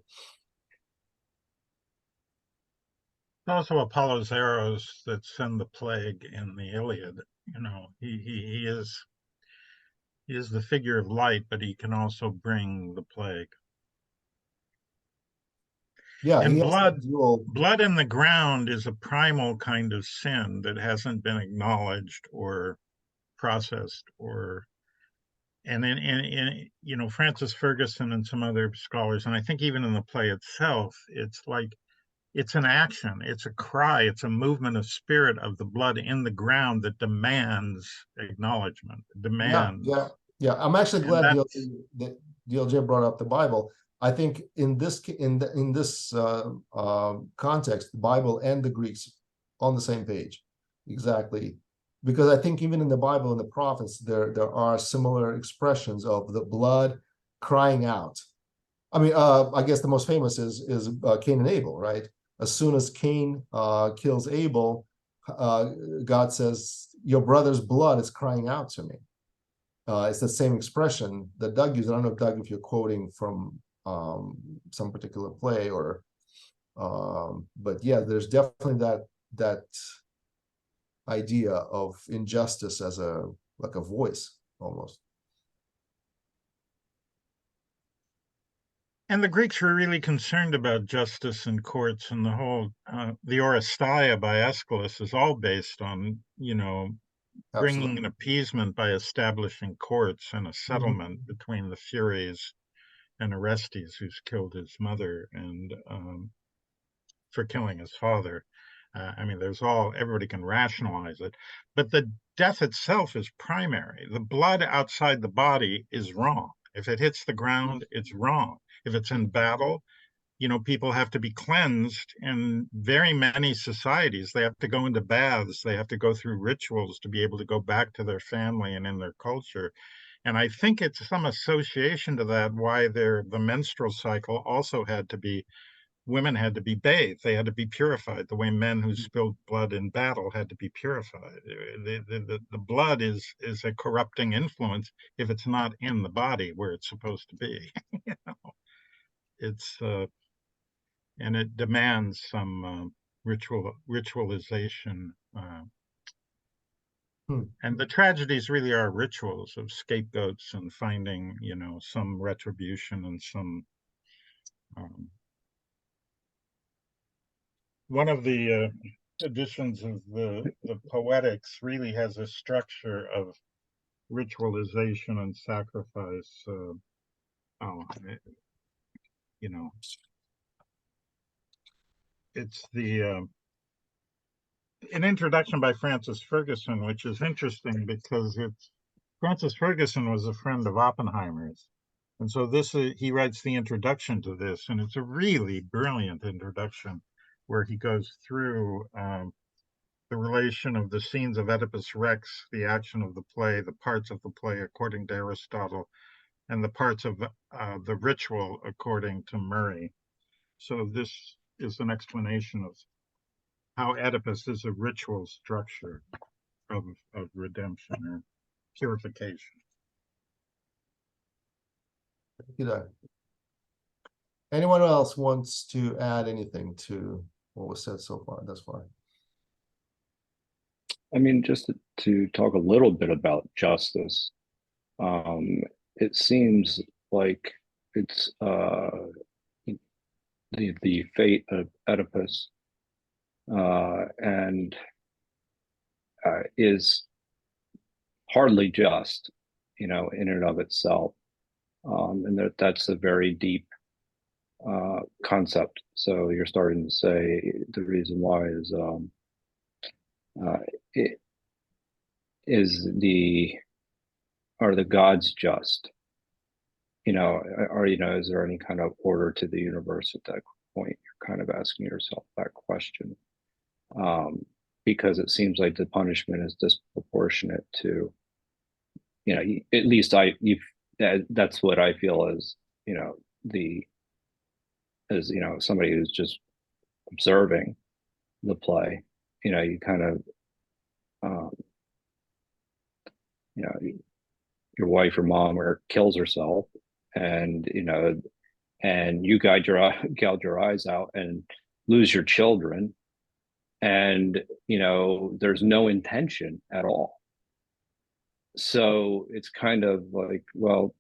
Also Apollo's arrows that send the plague in the Iliad. You know, he is the figure of light, but he can also bring the plague. Yeah, and blood in the ground is a primal kind of sin that hasn't been acknowledged or processed, or and in you know, Francis Ferguson and some other scholars, and I think even in the play itself, it's like it's an action, it's a cry, it's a movement of spirit of the blood in the ground that demands acknowledgement, demands. Yeah. I'm actually glad that DLJ brought up the Bible. I think in this context, the Bible and the Greeks on the same page, exactly, because I think even in the Bible and the prophets, there are similar expressions of the blood crying out. I mean, I guess the most famous is Cain and Abel, right? As soon as Cain kills Abel, God says, "Your brother's blood is crying out to me." It's the same expression that Doug used. I don't know, Doug, if you're quoting from some particular play or, but yeah, there's definitely that idea of injustice as like a voice almost. And the Greeks were really concerned about justice and courts, and the whole the Oresteia by Aeschylus is all based on, you know, bringing an appeasement by establishing courts and a settlement between the Furies and Orestes, who's killed his mother, and for killing his father. I mean, everybody can rationalize it, but the death itself is primary. The blood outside the body is wrong. If it hits the ground, it's wrong. If it's in battle, you know, people have to be cleansed. In very many societies, they have to go into baths, they have to go through rituals to be able to go back to their family and in their culture. And I think it's some association to that why the menstrual cycle also had to be, women had to be bathed, they had to be purified, the way men who spilled blood in battle had to be purified. The blood is a corrupting influence if it's not in the body where it's supposed to be. You know, it's and it demands some ritualization. And the tragedies really are rituals of scapegoats and finding, you know, some retribution and some. One of the editions of the Poetics really has a structure of ritualization and sacrifice. You know, it's an introduction by Francis Ferguson, which is interesting because Francis Ferguson was a friend of Oppenheimer's. And so he writes the introduction to this, and it's a really brilliant introduction where he goes through the relation of the scenes of Oedipus Rex, the action of the play, the parts of the play according to Aristotle, and the parts of the ritual according to Murray. So this is an explanation of how Oedipus is a ritual structure of redemption or purification. You know, Anyone else wants to add anything to what was said so far, thus far? I mean, just to talk a little bit about justice, it seems like it's the fate of Oedipus and is hardly just, in and of itself, and that's a very deep concept. So you're starting to say the reason why is it is are the gods just? Is there any kind of order to the universe at that point? You're kind of asking yourself that question, because it seems like the punishment is disproportionate to, at least that's what I feel as, somebody who's just observing the play. You kind of, your wife or mom or kills herself, and and you gouge your eyes out and lose your children, and there's no intention at all. So it's kind of like, well,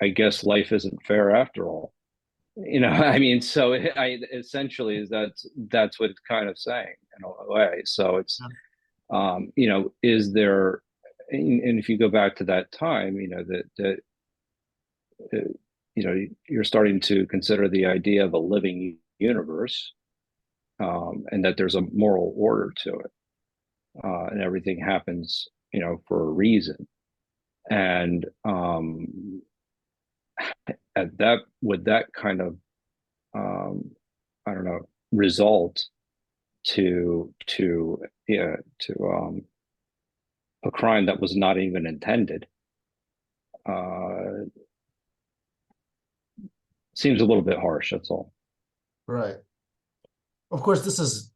I guess life isn't fair after all. I mean, so essentially is that's what it's kind of saying in a way. So it's is there, and if you go back to that time, you're starting to consider the idea of a living universe, and that there's a moral order to it, and everything happens, for a reason. And would that kind of, I don't know, result to a crime that was not even intended? Seems a little bit harsh, that's all. Right. Of course, this is,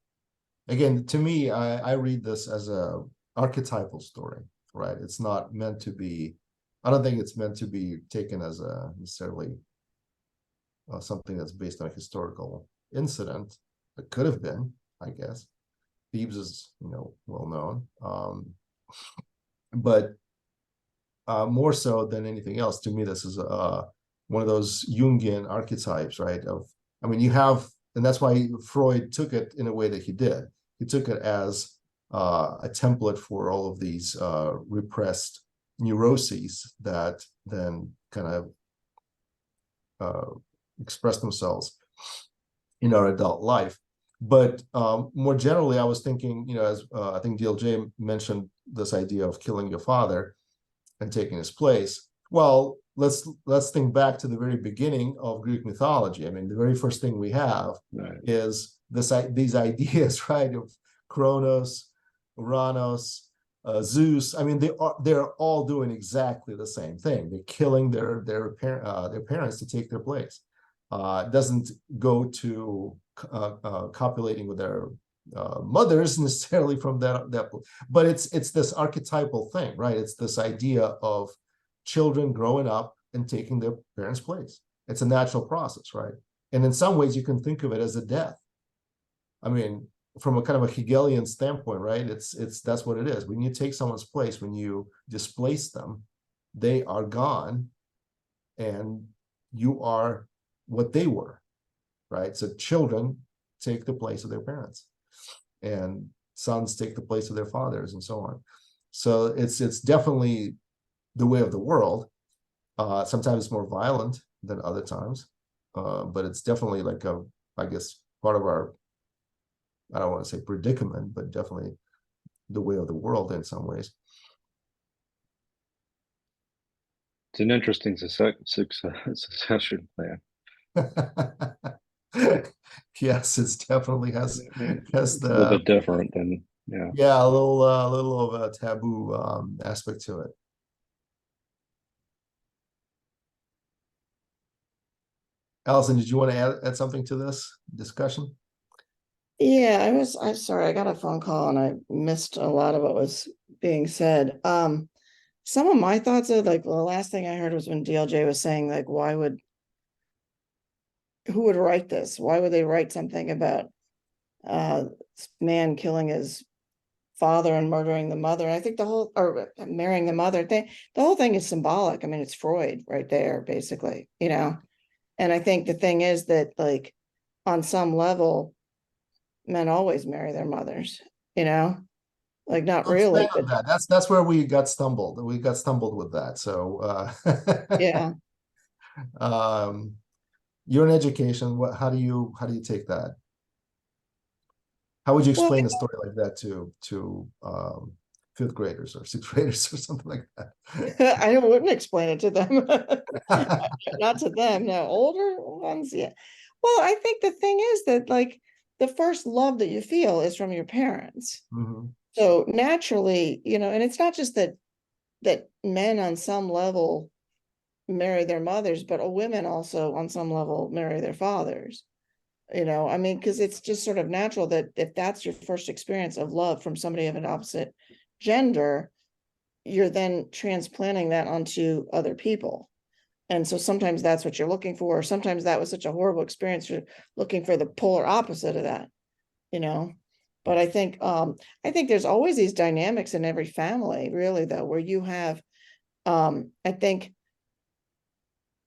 again, to me, I read this as a archetypal story, right? It's not meant to be, I don't think it's meant to be taken as a necessarily something that's based on a historical incident. It could have been, I guess. Thebes is, well known. But more so than anything else, to me, this is one of those Jungian archetypes, right? You have, and that's why Freud took it in a way that he did. He took it as a template for all of these repressed neuroses that then kind of express themselves in our adult life. But more generally, I was thinking, as I think DLJ mentioned this idea of killing your father and taking his place. Well, let's think back to the very beginning of Greek mythology. I mean, the very first thing we have is these ideas, right, of Kronos, Uranus, Zeus. I mean, they're all doing exactly the same thing. They're killing their parents to take their place. It doesn't go to copulating with their mothers necessarily from that, but it's this archetypal thing, right? It's this idea of children growing up and taking their parents' place. It's a natural process, right? And in some ways, you can think of it as a death. I mean, from a kind of a Hegelian standpoint, right? It's that's what it is. When you take someone's place, when you displace them, they are gone, and you are what they were, right? So children take the place of their parents, and sons take the place of their fathers, and so on. So it's definitely the way of the world. Sometimes it's more violent than other times, but it's definitely like I guess, part of our, I don't want to say predicament, but definitely the way of the world in some ways. It's an interesting succession plan. Yes, it definitely has a little bit different than a little of a taboo aspect to it. Allison, did you want to add something to this discussion? Yeah, I'm sorry, I got a phone call and I missed a lot of what was being said. Some of my thoughts are like, well, the last thing I heard was when DLJ was saying, like, why would who would write this? Why would they write something about man killing his father and murdering the mother? And I think or marrying the mother thing, the whole thing is symbolic. I mean, it's Freud right there, basically, you know. And I think the thing is that, like, on some level, men always marry their mothers, you know, like, not really, but that's where we got stumbled. We got stumbled with that. So yeah. You're in education. How do you take that? How would you explain a story like that to fifth graders or sixth graders or something like that? I wouldn't explain it to them. Not to them. No, older ones, yeah. Well, I think the thing is that, like, the first love that you feel is from your parents. Mm-hmm. So naturally, you know, and it's not just that men on some level marry their mothers, but women also on some level marry their fathers. You know, I mean, because it's just sort of natural that if that's your first experience of love from somebody of an opposite gender, you're then transplanting that onto other people. And so sometimes that's what you're looking for. Or sometimes that was such a horrible experience, you're looking for the polar opposite of that, you know. But I think there's always these dynamics in every family, really, though, where you have, I think,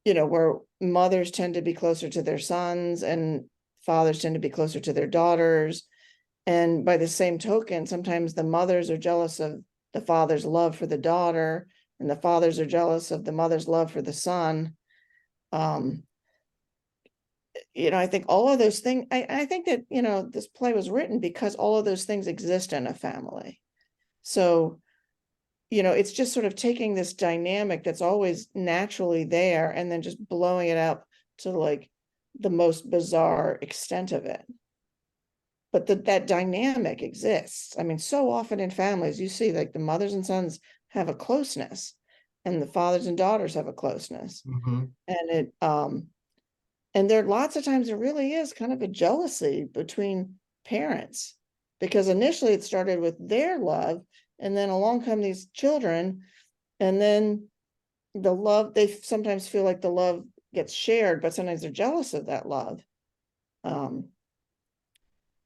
you know, where mothers tend to be closer to their sons and fathers tend to be closer to their daughters. And by the same token, sometimes the mothers are jealous of the father's love for the daughter, and the fathers are jealous of the mother's love for the son. You know, I think all of those things, I think that, you know, this play was written because all of those things exist in a family. So, you know, it's just sort of taking this dynamic that's always naturally there and then just blowing it up to, like, the most bizarre extent of it. But that dynamic exists. I mean, so often in families, you see, like, the mothers and sons have a closeness, and the fathers and daughters have a closeness. Mm-hmm. And there lots of times there really is kind of a jealousy between parents, because initially it started with their love, and then along come these children, and then the love, they sometimes feel like the love gets shared, but sometimes they're jealous of that love. And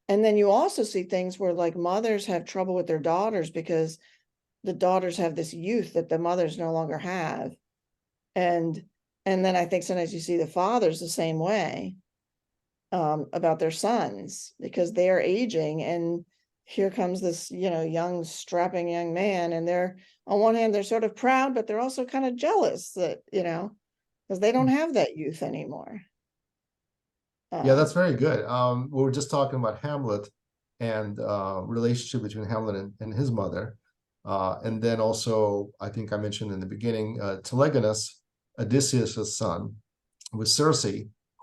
then you also see things where, like, mothers have trouble with their daughters because the daughters have this youth that the mothers no longer have. And then I think sometimes you see the fathers the same way, about their sons, because they are aging, and here comes this, you know, young, strapping young man, and they're, on one hand, they're sort of proud, but they're also kind of jealous that, you know, because they don't have that youth anymore. Yeah, that's very good. We were just talking about Hamlet and relationship between Hamlet and his mother. And then also, I think I mentioned in the beginning, Telegonus, Odysseus' son, with Circe,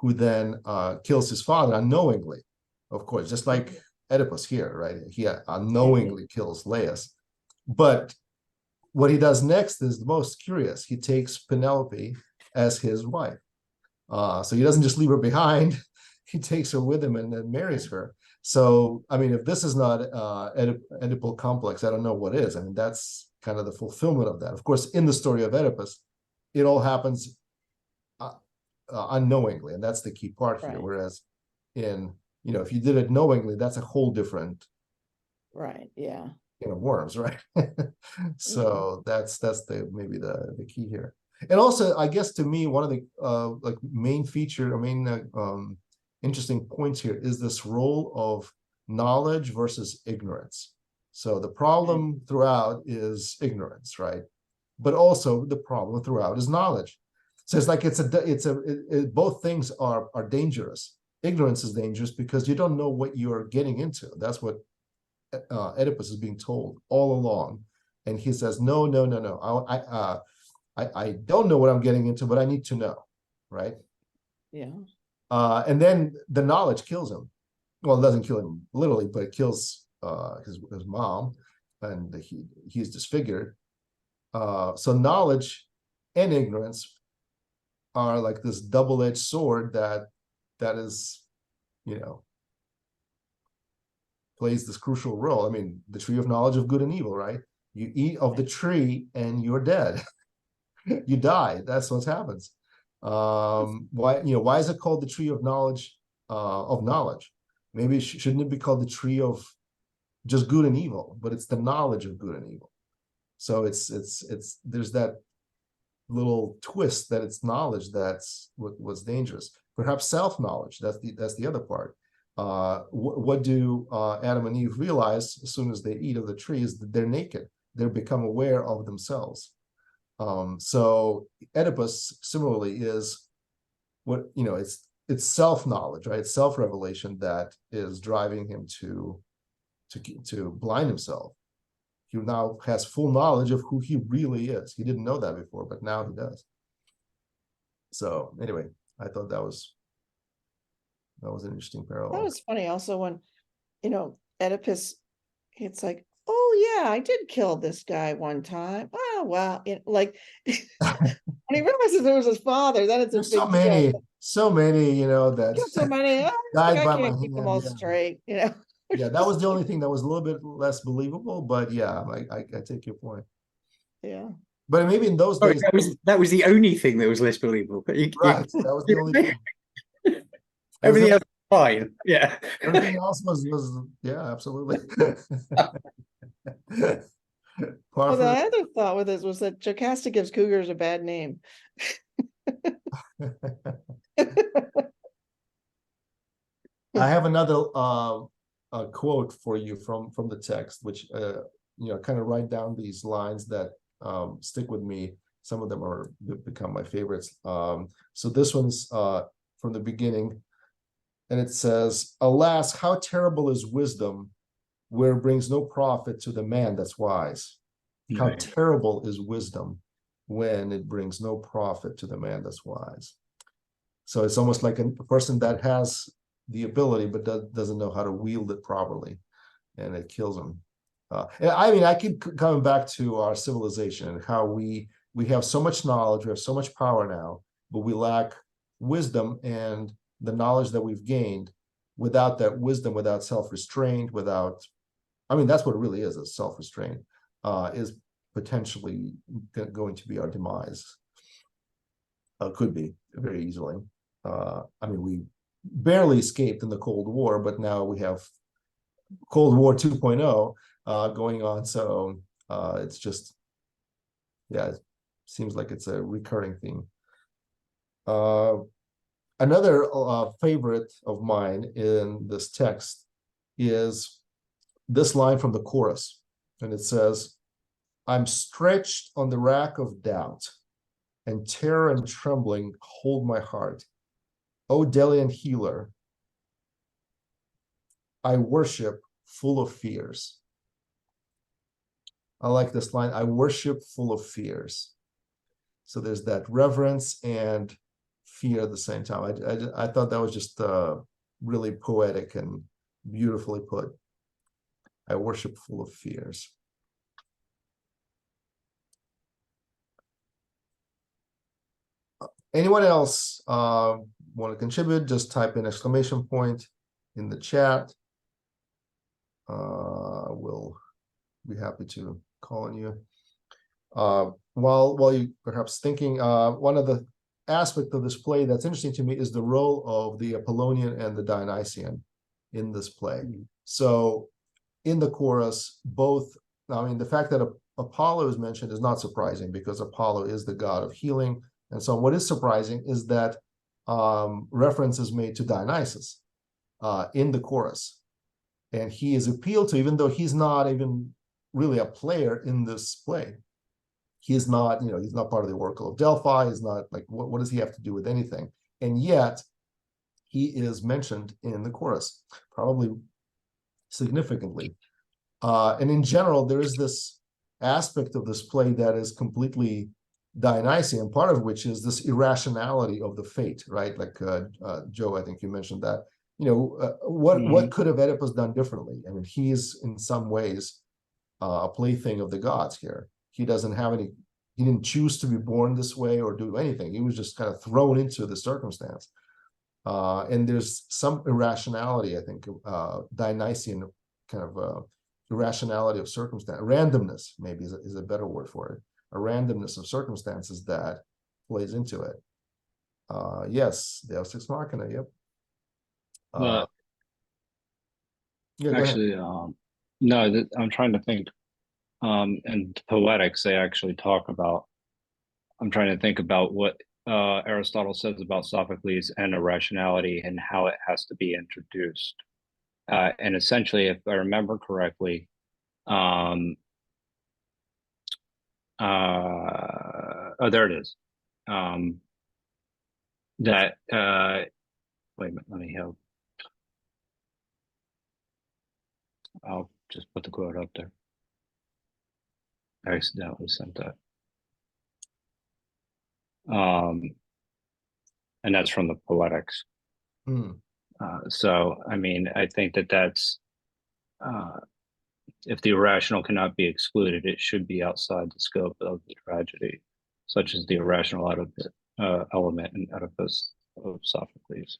who then kills his father unknowingly, of course, just like Oedipus here, right? He unknowingly kills Laius. But what he does next is the most curious. He takes Penelope as his wife. So he doesn't just leave her behind. He takes her with him and then marries her. So, I mean, if this is not Oedipal complex, I don't know what is. I mean, that's kind of the fulfillment of that. Of course, in the story of Oedipus, it all happens unknowingly, and that's the key part here. Whereas in, you know, if you did it knowingly, that's a whole different worms, right? So that's maybe the key here. And also, I guess, to me, one of the like main feature, or main interesting points here is this role of knowledge versus ignorance. So the problem throughout is ignorance, right? But also the problem throughout is knowledge. So it's like both things are dangerous. Ignorance is dangerous because you don't know what you're getting into. That's what Oedipus is being told all along, and he says, no. I don't know what I'm getting into, but I need to know, right? Yeah. And then the knowledge kills him. Well, it doesn't kill him literally, but it kills his mom, and he's disfigured. So knowledge and ignorance are like this double-edged sword that is, you know, plays this crucial role. I mean, the tree of knowledge of good and evil, right? You eat of the tree and you're dead. You die. That's what happens. Why is it called the tree of knowledge, maybe shouldn't it be called the tree of just good and evil, but it's the knowledge of good and evil. So it's there's that little twist that it's knowledge that's what's dangerous. Perhaps self-knowledge, that's the other part. What do Adam and Eve realize as soon as they eat of the tree is that they're naked. They're become aware of themselves. So Oedipus similarly is what, it's self-knowledge, right? It's self-revelation that is driving him to blind himself. He now has full knowledge of who he really is. He didn't know that before, but now he does. So anyway, I thought that was an interesting parallel. That was funny also when, Oedipus, it's like, oh yeah, I did kill this guy one time. Oh wow. Like when he realizes it was his father, then it's There's a big deal. so many, that Killed so many. died I by can't my keep them hand. all Yeah. straight, Yeah, that was the only thing that was a little bit less believable, but yeah, I take your point. Yeah. But maybe in those days, that was the only thing that was less believable. right? That was the only thing. Everything else was fine. Yeah. Everything else was yeah, absolutely. Well, the other thought with this was that Jocasta gives cougars a bad name. I have another quote for you from the text, which kind of write down these lines that stick with me. Some of them are become my favorites. So this one's from the beginning, and it says, "Alas, how terrible is wisdom, where it brings no profit to the man that's wise." How terrible is wisdom when it brings no profit to the man that's wise. So it's almost like a person that has the ability but doesn't know how to wield it properly, and it kills them. And I keep coming back to our civilization and how we have so much knowledge, we have so much power now, but we lack wisdom and the knowledge that we've gained. Without that wisdom, without self-restraint, that's what it really is, a self-restraint, is potentially going to be our demise. Could be very easily. We barely escaped in the Cold War, but now we have Cold War 2.0 going on. So it's just, it seems like it's a recurring theme. Another favorite of mine in this text is this line from the chorus, and it says, "I'm stretched on the rack of doubt, and terror and trembling hold my heart. O Delian healer, I worship full of fears." I like this line, "I worship full of fears." So there's that reverence and fear at the same time. I thought that was just really poetic and beautifully put. I worship full of fears. Anyone else want to contribute? Just type in exclamation point in the chat. We'll be happy to call on you. While you perhaps thinking, one of the aspects of this play that's interesting to me is the role of the Apollonian and the Dionysian in this play. So in the chorus, both, the fact that Apollo is mentioned is not surprising because Apollo is the god of healing. And so what is surprising is that reference is made to Dionysus in the chorus. And he is appealed to, even though he's not even really a player in this play. He's not, he's not part of the Oracle of Delphi. He's not like, what does he have to do with anything? And yet he is mentioned in the chorus, probably significantly. And in general, there is this aspect of this play that is completely Dionysian, part of which is this irrationality of the fate, right? Like Joe, I think you mentioned that. What could have Oedipus done differently? He is in some ways a plaything of the gods here. He doesn't have any, he didn't choose to be born this way or do anything. He was just kind of thrown into the circumstance. And there's some irrationality, I think, Dionysian kind of irrationality of circumstance, randomness maybe is a better word for it, a randomness of circumstances that plays into it. Yes, Deus Ex Machina, yep. But Yeah, go ahead. actually, no, I'm trying to think. In Poetics, they actually talk about. I'm trying to think about what Aristotle says about Sophocles and irrationality and how it has to be introduced. And essentially, if I remember correctly, oh, there it is. That wait a minute, let me help. I'll just put the quote up there. I accidentally sent that. And that's from the Poetics. So, I mean, I think that's if the irrational cannot be excluded, it should be outside the scope of the tragedy, such as the irrational element in Oedipus of Sophocles.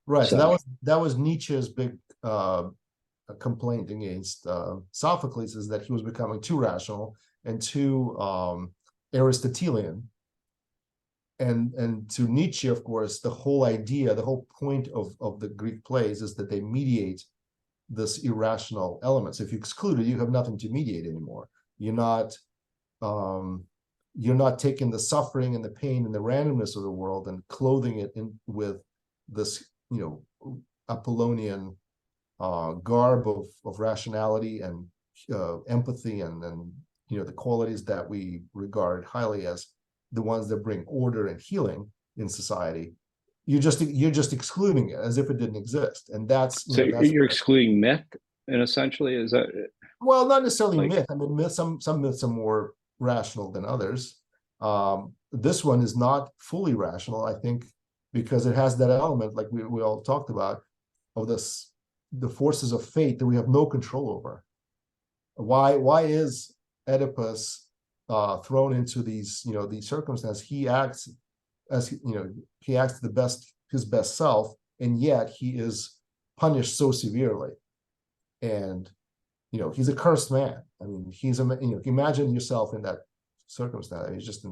Right. So that was Nietzsche's big complaint against Sophocles, is that he was becoming too rational and too Aristotelian. And to Nietzsche, of course, the whole idea, the whole point of the Greek plays is that they mediate this irrational elements. If you exclude it, you have nothing to mediate anymore. You're not taking the suffering and the pain and the randomness of the world and clothing it in with this, Apollonian garb of rationality and empathy and the qualities that we regard highly as the ones that bring order and healing in society. You're just excluding it as if it didn't exist, and that's so you're excluding myth, and essentially is that well, not necessarily myth. I mean, some myths are more rational than others. This one is not fully rational, I think, because it has that element, like we all talked about, of the forces of fate that we have no control over. Why is Oedipus thrown into these circumstances? He acts as he acts his best self, and yet he is punished so severely. And he's a cursed man. I mean, imagine yourself in that circumstance. It's just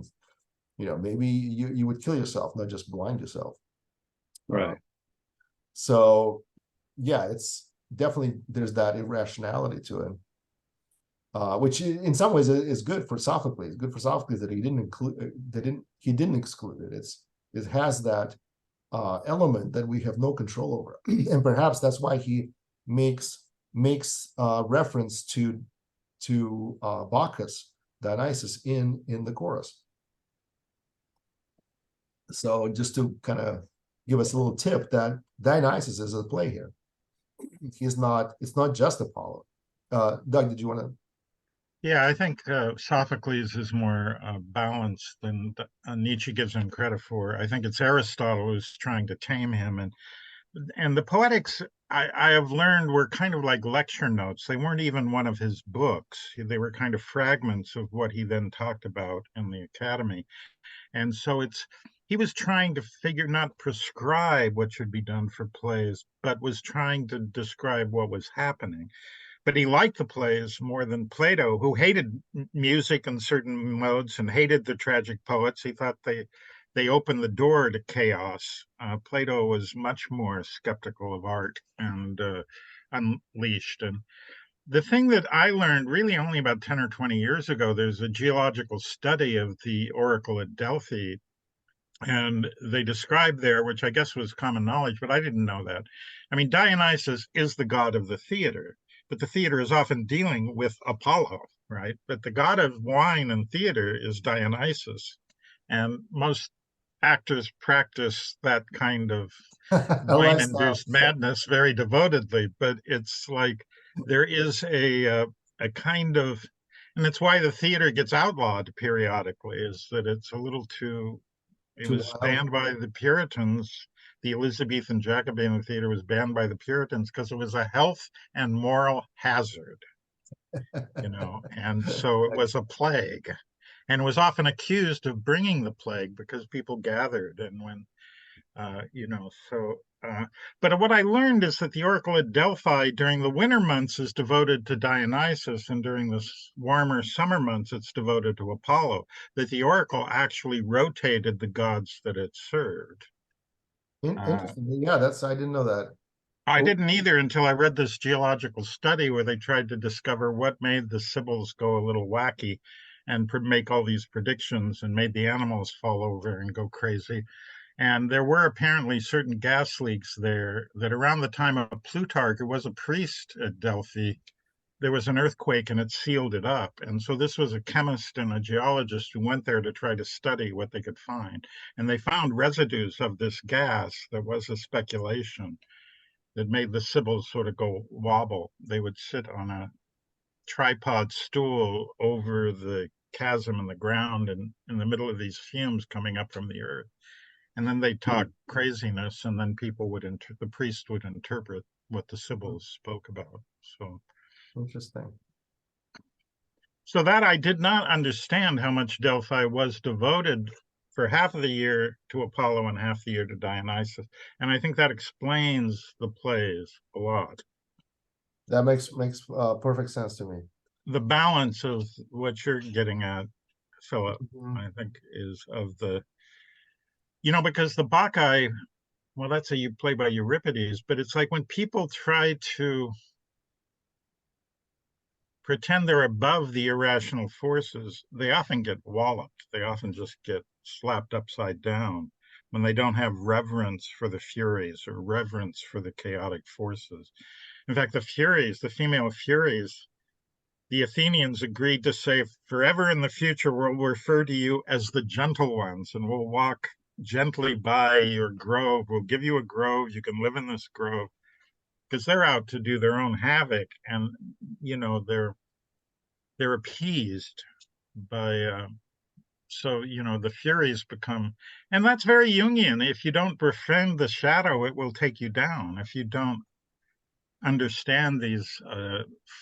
maybe you would kill yourself, not just blind yourself. Right. So yeah, it's definitely, there's that irrationality to it, which in some ways is good for Sophocles. Good for Sophocles that he didn't exclude it. It has that element that we have no control over, and perhaps that's why he makes reference to Bacchus, Dionysus, in the chorus. So just to kind of give us a little tip that Dionysus is at play here. It's not just Apollo. Doug, did you want to? Yeah, I think Sophocles is more balanced than Nietzsche gives him credit for. I think it's Aristotle who's trying to tame him, and the Poetics, I have learned, were kind of like lecture notes. They weren't even one of his books. They were kind of fragments of what he then talked about in the academy. And so he was trying to not prescribe what should be done for plays, but was trying to describe what was happening. But he liked the plays more than Plato, who hated music in certain modes and hated the tragic poets. He thought they opened the door to chaos. Plato was much more skeptical of art and unleashed. And the thing that I learned really only about 10 or 20 years ago, there's a geological study of the Oracle at Delphi, and they described there, which I guess was common knowledge, but I didn't know that. I mean, Dionysus is the god of the theater, but the theater is often dealing with Apollo, right? But the god of wine and theater is Dionysus. And most actors practice that kind of wine-induced madness very devotedly, but it's like there is a kind of, and it's why the theater gets outlawed periodically, is that it's a little too, it was banned by the Puritans. The Elizabethan Jacobean theater was banned by the Puritans because it was a health and moral hazard, and so it was a plague, and was often accused of bringing the plague because people gathered, and when so But what I learned is that the Oracle at Delphi during the winter months is devoted to Dionysus, and during the warmer summer months, it's devoted to Apollo, that the Oracle actually rotated the gods that it served. Interesting. Yeah, I didn't know that. I didn't either until I read this geological study where they tried to discover what made the Sibyls go a little wacky and make all these predictions and made the animals fall over and go crazy. And there were apparently certain gas leaks there that around the time of Plutarch, who was a priest at Delphi, there was an earthquake and it sealed it up. And so this was a chemist and a geologist who went there to try to study what they could find. And they found residues of this gas that was a speculation that made the Sibyls sort of go wobble. They would sit on a tripod stool over the chasm in the ground and in the middle of these fumes coming up from the earth. And then they talk craziness, and then people would the priest would interpret what the Sibyls spoke about. So interesting. So that I did not understand how much Delphi was devoted for half of the year to Apollo and half the year to Dionysus. And I think that explains the plays a lot. That makes perfect sense to me. The balance of what you're getting at, Philip, I think is of the, because the Bacchae, well, that's a play by Euripides, but it's like when people try to pretend they're above the irrational forces, they often get walloped. They often just get slapped upside down when they don't have reverence for the Furies or reverence for the chaotic forces. In fact, the Furies, the female Furies, the Athenians agreed to say, forever in the future, we'll refer to you as the gentle ones, and we'll walk gently by your grove. We'll give you a grove. You can live in this grove, because they're out to do their own havoc, and they're appeased by so the Furies become, and that's very Jungian. If you don't befriend the shadow, it will take you down. If you don't understand these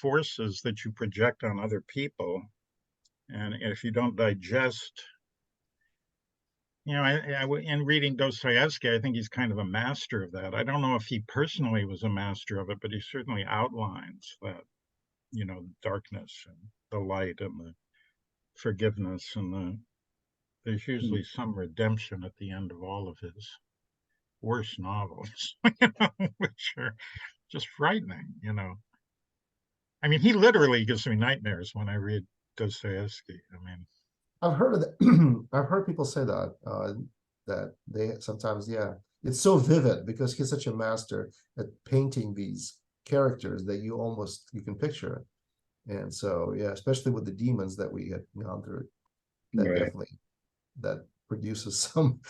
forces that you project on other people, and if you don't digest, in reading Dostoevsky, I think he's kind of a master of that. I don't know if he personally was a master of it, but he certainly outlines that, darkness and the light and the forgiveness, and there's usually some redemption at the end of all of his worst novels, which are just frightening, I mean, he literally gives me nightmares when I read Dostoevsky. I mean, I've heard of that. I've heard people say that that they sometimes, it's so vivid because he's such a master at painting these characters that you can picture it. And so, especially with the demons that we had gone through, that definitely produces some.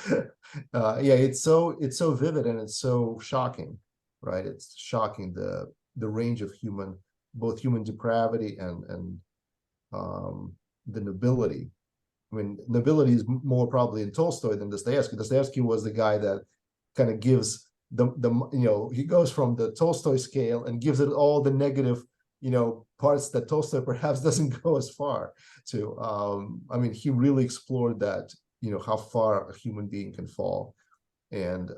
It's so vivid and it's so shocking, right? It's shocking the range of both human depravity and the nobility. I mean, nobility is more probably in Tolstoy than Dostoevsky. Dostoevsky was the guy that kind of gives he goes from the Tolstoy scale and gives it all the negative, parts that Tolstoy perhaps doesn't go as far to. I mean, he really explored that, how far a human being can fall. And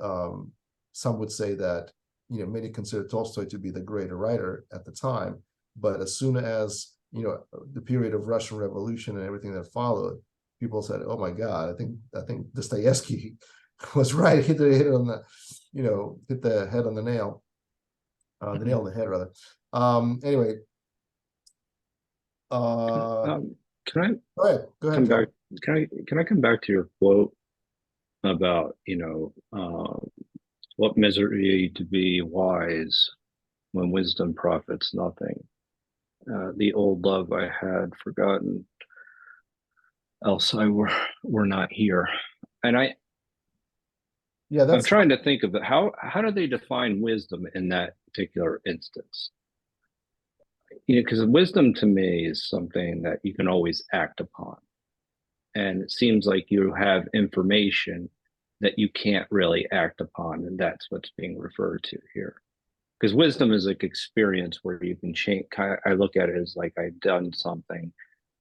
some would say that, many consider Tolstoy to be the greater writer at the time. But as soon as, the period of Russian Revolution and everything that followed, people said, "Oh my God, I think Dostoevsky was right. Hit the head on the nail, the nail on the head rather." Anyway, can I go ahead? come back? Can I come back to your quote about what misery to be wise when wisdom profits nothing? The old love I had forgotten, else I were not here. And I'm trying to think of it. How do they define wisdom in that particular instance? Because wisdom to me is something that you can always act upon. And it seems like you have information that you can't really act upon, and that's what's being referred to here. Because wisdom is like experience where you can change. I look at it as like I've done something,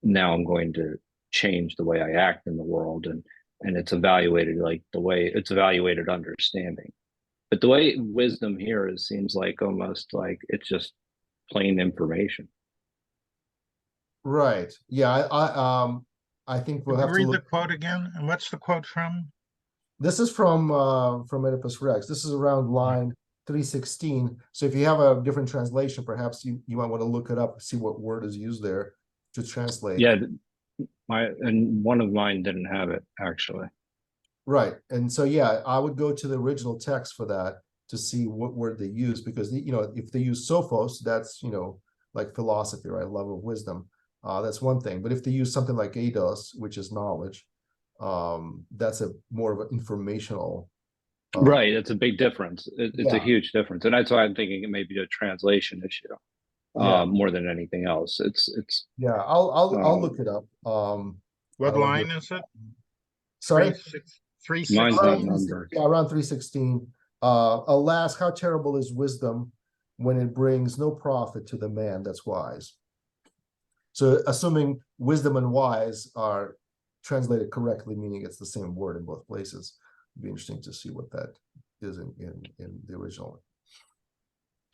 now I'm going to change the way I act in the world, and it's evaluated like the way it's evaluated understanding. But the way wisdom here is seems like almost like it's just plain information. Right. Yeah. I think we'll Could you have to read the look. quote again? And what's the quote from? This is from Oedipus Rex. This is around line 316. So if you have a different translation, perhaps you might want to look it up, see what word is used there to translate. Yeah, and one of mine didn't have it actually. Right. And so, yeah, I would go to the original text for that to see what word they use, because, you know, if they use sophos, that's, you know, like philosophy, right? Love of wisdom. That's one thing. But if they use something like eidos, which is knowledge, that's a more of an informational. Right. It's a big difference. It's a Yeah. huge difference. And that's why I'm thinking it may be a translation issue. Yeah. More than anything else. It's Yeah, I'll look it up. What line is it? Sorry? 316. Mine's not numbered. Yeah, around 316. Alas, how terrible is wisdom when it brings no profit to the man that's wise. So assuming wisdom and wise are translated correctly, meaning it's the same word in both places, it'd be interesting to see what that is in the original.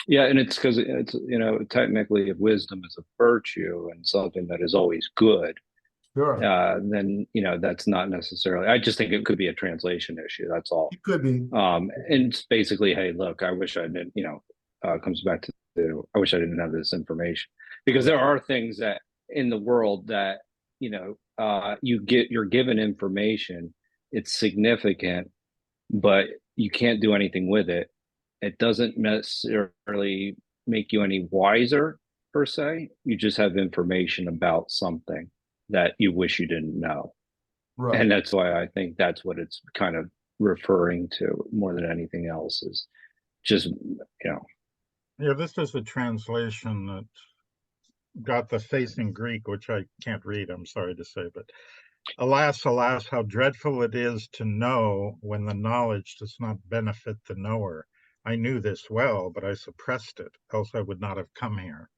Yeah, and it's because it's, you know, technically if wisdom is a virtue and something that is always good, Sure. then, you know, that's not necessarily, I just think it could be a translation issue. That's all. It could be. And it's basically, hey, look, I wish I didn't, you know, comes back to, I wish I didn't have this information, because there are things that in the world that, you know, you're given information, it's significant, but you can't do anything with it. It doesn't necessarily make you any wiser per se. You just have information about something that you wish you didn't know. Right. And that's why I think that's what it's kind of referring to more than anything else, is just, you know. Yeah, this is a translation that got the faith in Greek, which I can't read, I'm sorry to say, but alas, alas, how dreadful it is to know when the knowledge does not benefit the knower. I knew this well, but I suppressed it, else I would not have come here.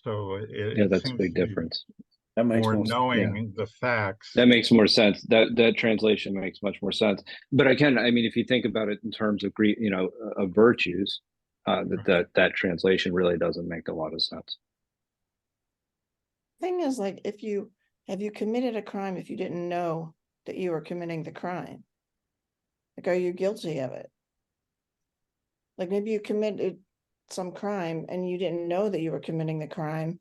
So Yeah, it that's a seems big to be difference. That makes more more sense. knowing the facts. That makes more sense. That translation makes much more sense. But I mean, if you think about it in terms of Greek, you know, of virtues, that translation really doesn't make a lot of sense. Thing is, like, have you committed a crime if you didn't know that you were committing the crime? Like, are you guilty of it? Like, maybe you committed some crime and you didn't know that you were committing the crime.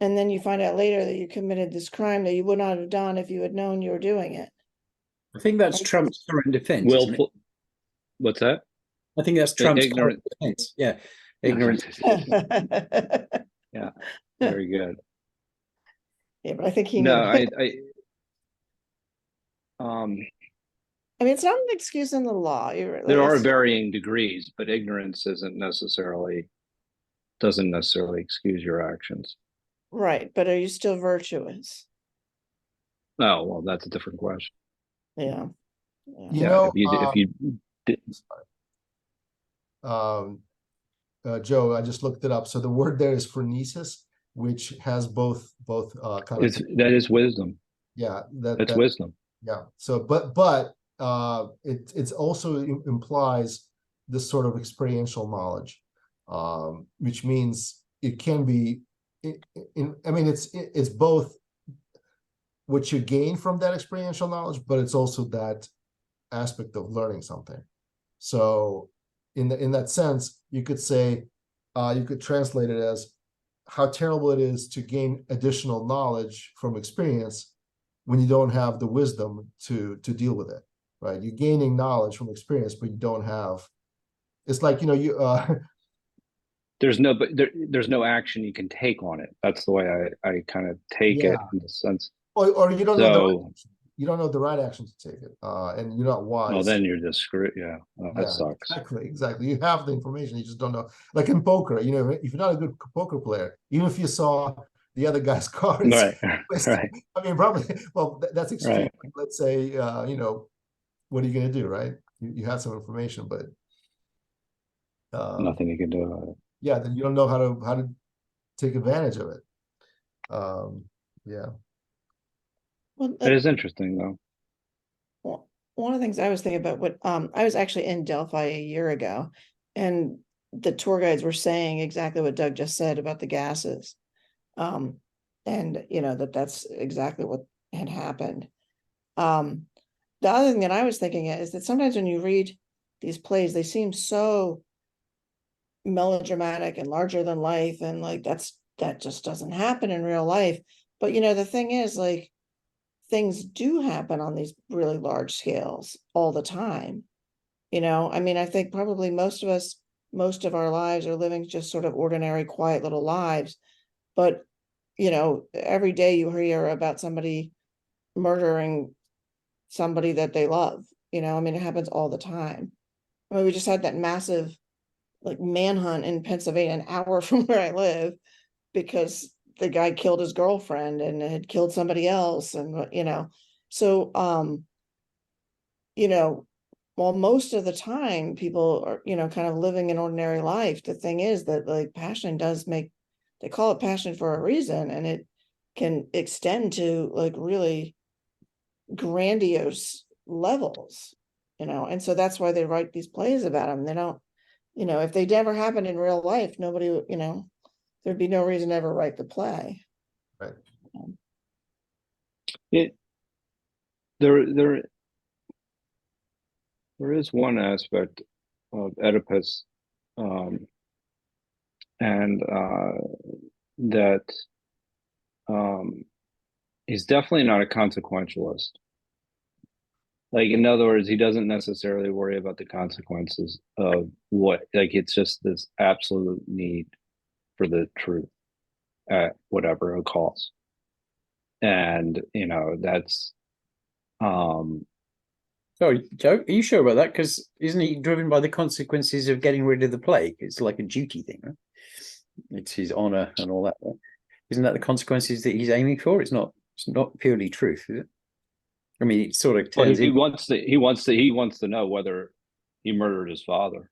And then you find out later that you committed this crime that you would not have done if you had known you were doing it. I think that's Trump's current defense. Isn't it? What's that? I think that's Trump's Ignorant. current defense. Yeah. Ignorance. Yeah. Very good. Yeah, but I think he No, knew. I mean, it's not an excuse in the law. There are varying degrees, but ignorance doesn't necessarily excuse your actions. Right, but are you still virtuous? Oh, well, that's a different question. Yeah. You know, if you did. Joe, I just looked it up. So the word there is phronesis, which has both kind of. That is wisdom. Yeah, that's wisdom. Yeah. So, but it's also implies this sort of experiential knowledge, which means it can be. I mean, it's both what you gain from that experiential knowledge, but it's also that aspect of learning something. So, in that sense, you could say, you could translate it as how terrible it is to gain additional knowledge from experience when you don't have the wisdom to deal with it, right? You're gaining knowledge from experience, but you don't have. It's like, you know, you. There's no action you can take on it. That's the way I kind of take it, in the sense. Or you don't know you don't know the right action to take it, and you're not wise. Well, then you're just screwed. Yeah, that sucks. Exactly. You have the information, you just don't know. Like in poker, you know, if you're not a good poker player, even if you saw the other guy's cards, right. I mean, probably. Well, that's extreme. Right. Let's say, you know, what are you going to do, right? You had some information, but nothing you can do about it. Yeah, then you don't know how to take advantage of it. Yeah. Well, it is interesting, though. Well, one of the things I was thinking about, what I was actually in Delphi a year ago, and the tour guides were saying exactly what Doug just said about the gases. And you know, that's exactly what had happened. The other thing that I was thinking is that sometimes when you read these plays, they seem so melodramatic and larger than life, and like that just doesn't happen in real life. But you know, the thing is, like, things do happen on these really large scales all the time. You know, I mean, I think probably most of us, most of our lives are living just sort of ordinary, quiet little lives. But, you know, every day you hear about somebody murdering somebody that they love. You know, I mean, it happens all the time. I mean, we just had that massive like manhunt in Pennsylvania, an hour from where I live, because the guy killed his girlfriend and had killed somebody else. And, you know, so, you know, while most of the time people are, you know, kind of living an ordinary life, the thing is that like passion does make, they call it passion for a reason, and it can extend to like really grandiose levels, you know, and so that's why they write these plays about them. They don't, you know, if they never happened in real life, nobody, you know, there'd be no reason to ever write the play. Right. There is one aspect of Oedipus, and that he's definitely not a consequentialist. Like, in other words, he doesn't necessarily worry about the consequences of what, like, it's just this absolute need for the truth at whatever it costs. And, you know, that's, Sorry, Joe, are you sure about that? Because isn't he driven by the consequences of getting rid of the plague? It's like a duty thing, right? It's his honor and all that. Right? Isn't that the consequences that he's aiming for? It's not purely truth, is it? I mean, it sort of turns he wants to know whether he murdered his father.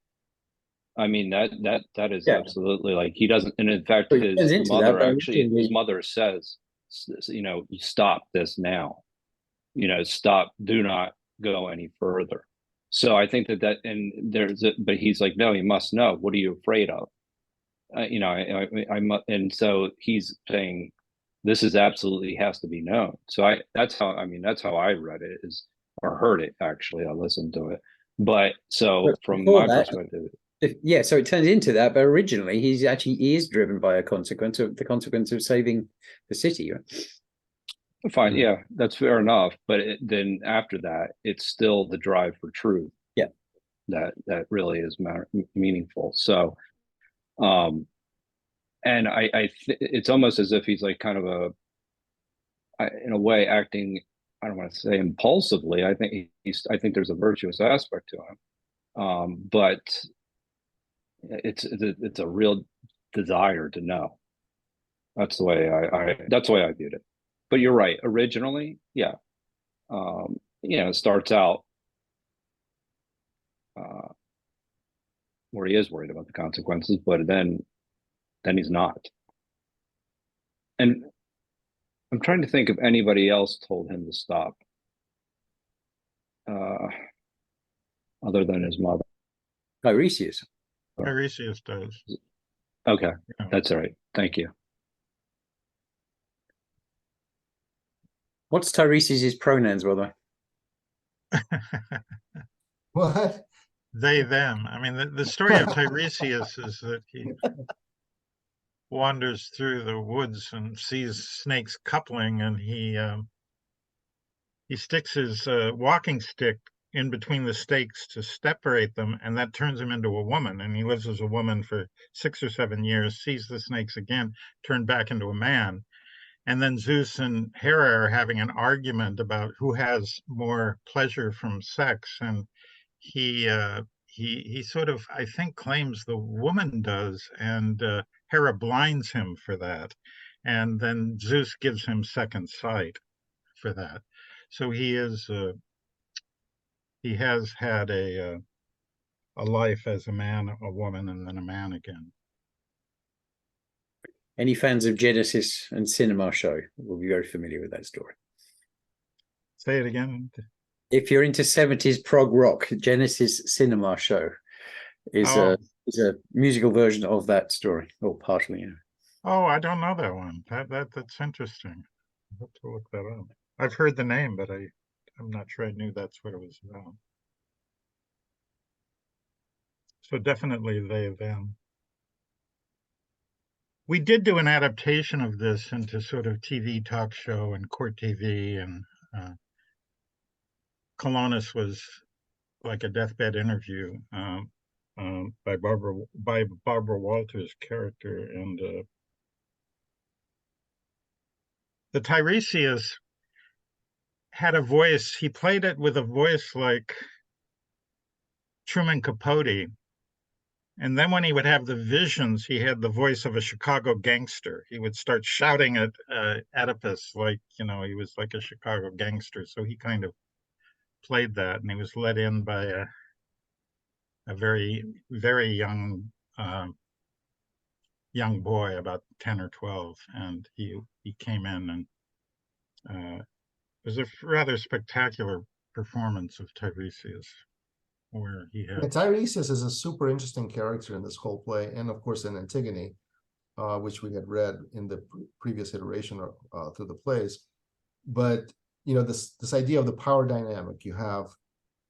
I mean, that is absolutely, like, he doesn't, and in fact, his mother says, you know, stop this now, you know, stop, do not go any further. So I think and but he's like, no, you must know. What are you afraid of? You know, and so he's saying, this is absolutely has to be known. So that's how I read it, is, or heard it, actually. I listened to it. But so from my perspective, so it turns into that, but originally he is driven by the consequence of saving the city, right? Fine, yeah, that's fair enough. But then after that, it's still the drive for truth. Yeah, that really is meaningful. So, and it's almost as if he's like kind of in a way, acting, I don't want to say impulsively. I think there's a virtuous aspect to him, but it's a real desire to know. That's the way I viewed it. But you're right. Originally, yeah, you know, it starts out where he is worried about the consequences, but then he's not. And I'm trying to think if anybody else told him to stop, other than his mother. Tiresias does. Okay, yeah. That's all right. Thank you. What's Tiresias' pronouns, brother? What? They, them. I mean, the story of Tiresias is that he wanders through the woods and sees snakes coupling, and he sticks his walking stick in between the stakes to separate them, and that turns him into a woman. And he lives as a woman for 6 or 7 years, sees the snakes again, turned back into a man. And then Zeus and Hera are having an argument about who has more pleasure from sex, and he sort of, I think, claims the woman does, and Hera blinds him for that, and then Zeus gives him second sight for that. So he has had a life as a man, a woman, and then a man again. Any fans of Genesis and cinema show will be very familiar with that story. Say it again. If you're into 70s prog rock, Genesis Cinema Show is Oh. a musical version of that story, or partially. Yeah. Oh, I don't know that one. That's interesting. I'll have to look that up. I've heard the name, but I'm not sure I knew that's what it was about. So definitely they, them. We did do an adaptation of this into sort of TV talk show and court TV, and Colonus was like a deathbed interview by Barbara Walters' character, and the Tiresias had a voice. He played it with a voice like Truman Capote. And then when he would have the visions, he had the voice of a Chicago gangster. He would start shouting at Oedipus like, you know, he was like a Chicago gangster. So he kind of played that, and he was let in by a very, very young boy, about 10 or 12. And he came in, and it was a rather spectacular performance of Tiresias, where he had... Tiresias is a super interesting character in this whole play, and of course in Antigone, which we had read in the previous iteration through the plays. But you know, this idea of the power dynamic, you have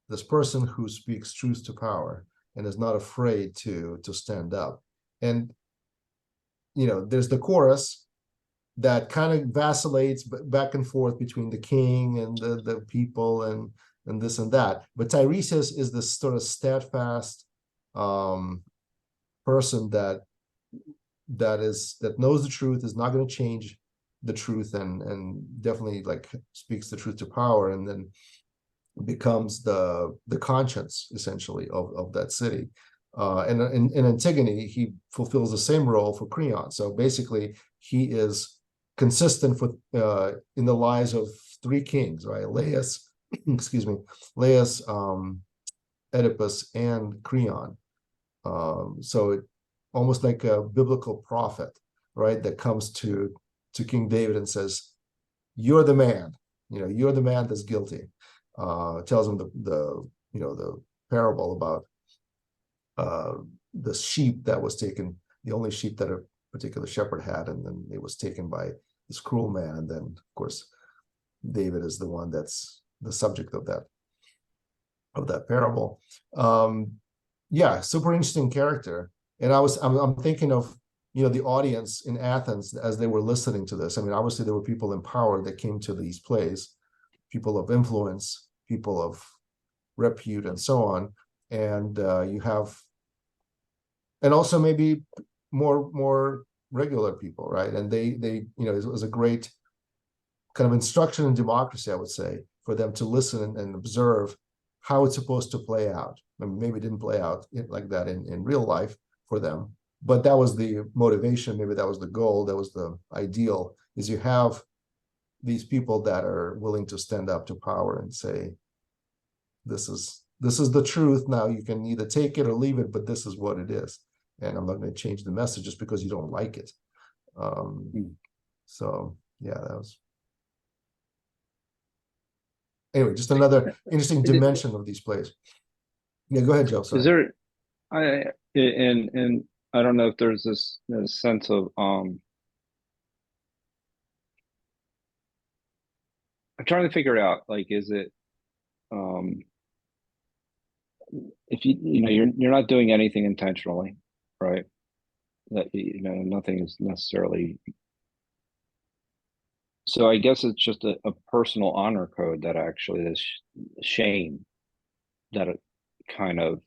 this person who speaks truth to power and is not afraid to stand up. And you know, there's the chorus that kind of vacillates back and forth between the king and the people and this and that. But Tiresias is this sort of steadfast person that knows the truth, is not going to change the truth, and definitely like speaks the truth to power, and then becomes the conscience essentially of that city. And in Antigone, he fulfills the same role for Creon. So basically, he is consistent with in the lives of three kings, right? Laius, excuse me, Laius, Oedipus, and Creon. So it almost like a biblical prophet, right? That comes to King David and says, "You're the man. You know, you're the man that's guilty." Tells him the parable about the sheep that was taken, the only sheep that a particular shepherd had, and then it was taken by this cruel man. And then, of course, David is the one that's the subject of that parable. Yeah, super interesting character. And I'm thinking of, you know, the audience in Athens as they were listening to this. I mean, obviously there were people in power that came to these plays, people of influence, people of repute, and so on. And you have, and also maybe more regular people, right? And they you know, it was a great kind of instruction in democracy, I would say, for them to listen and observe how it's supposed to play out. I mean, maybe it didn't play out like that in real life for them, but that was the motivation. Maybe that was the goal. That was the ideal, is you have these people that are willing to stand up to power and say, this is the truth. Now you can either take it or leave it, but this is what it is. And I'm not going to change the message just because you don't like it. So yeah, that was, anyway, just another interesting dimension of these plays. Yeah, go ahead, Joe. Sorry. Is there, and I don't know if there's this sense of I'm trying to figure out, like, is it if you know you're not doing anything intentionally, right? That, you know, nothing is necessarily. So I guess it's just a personal honor code that actually this shame that it kind of,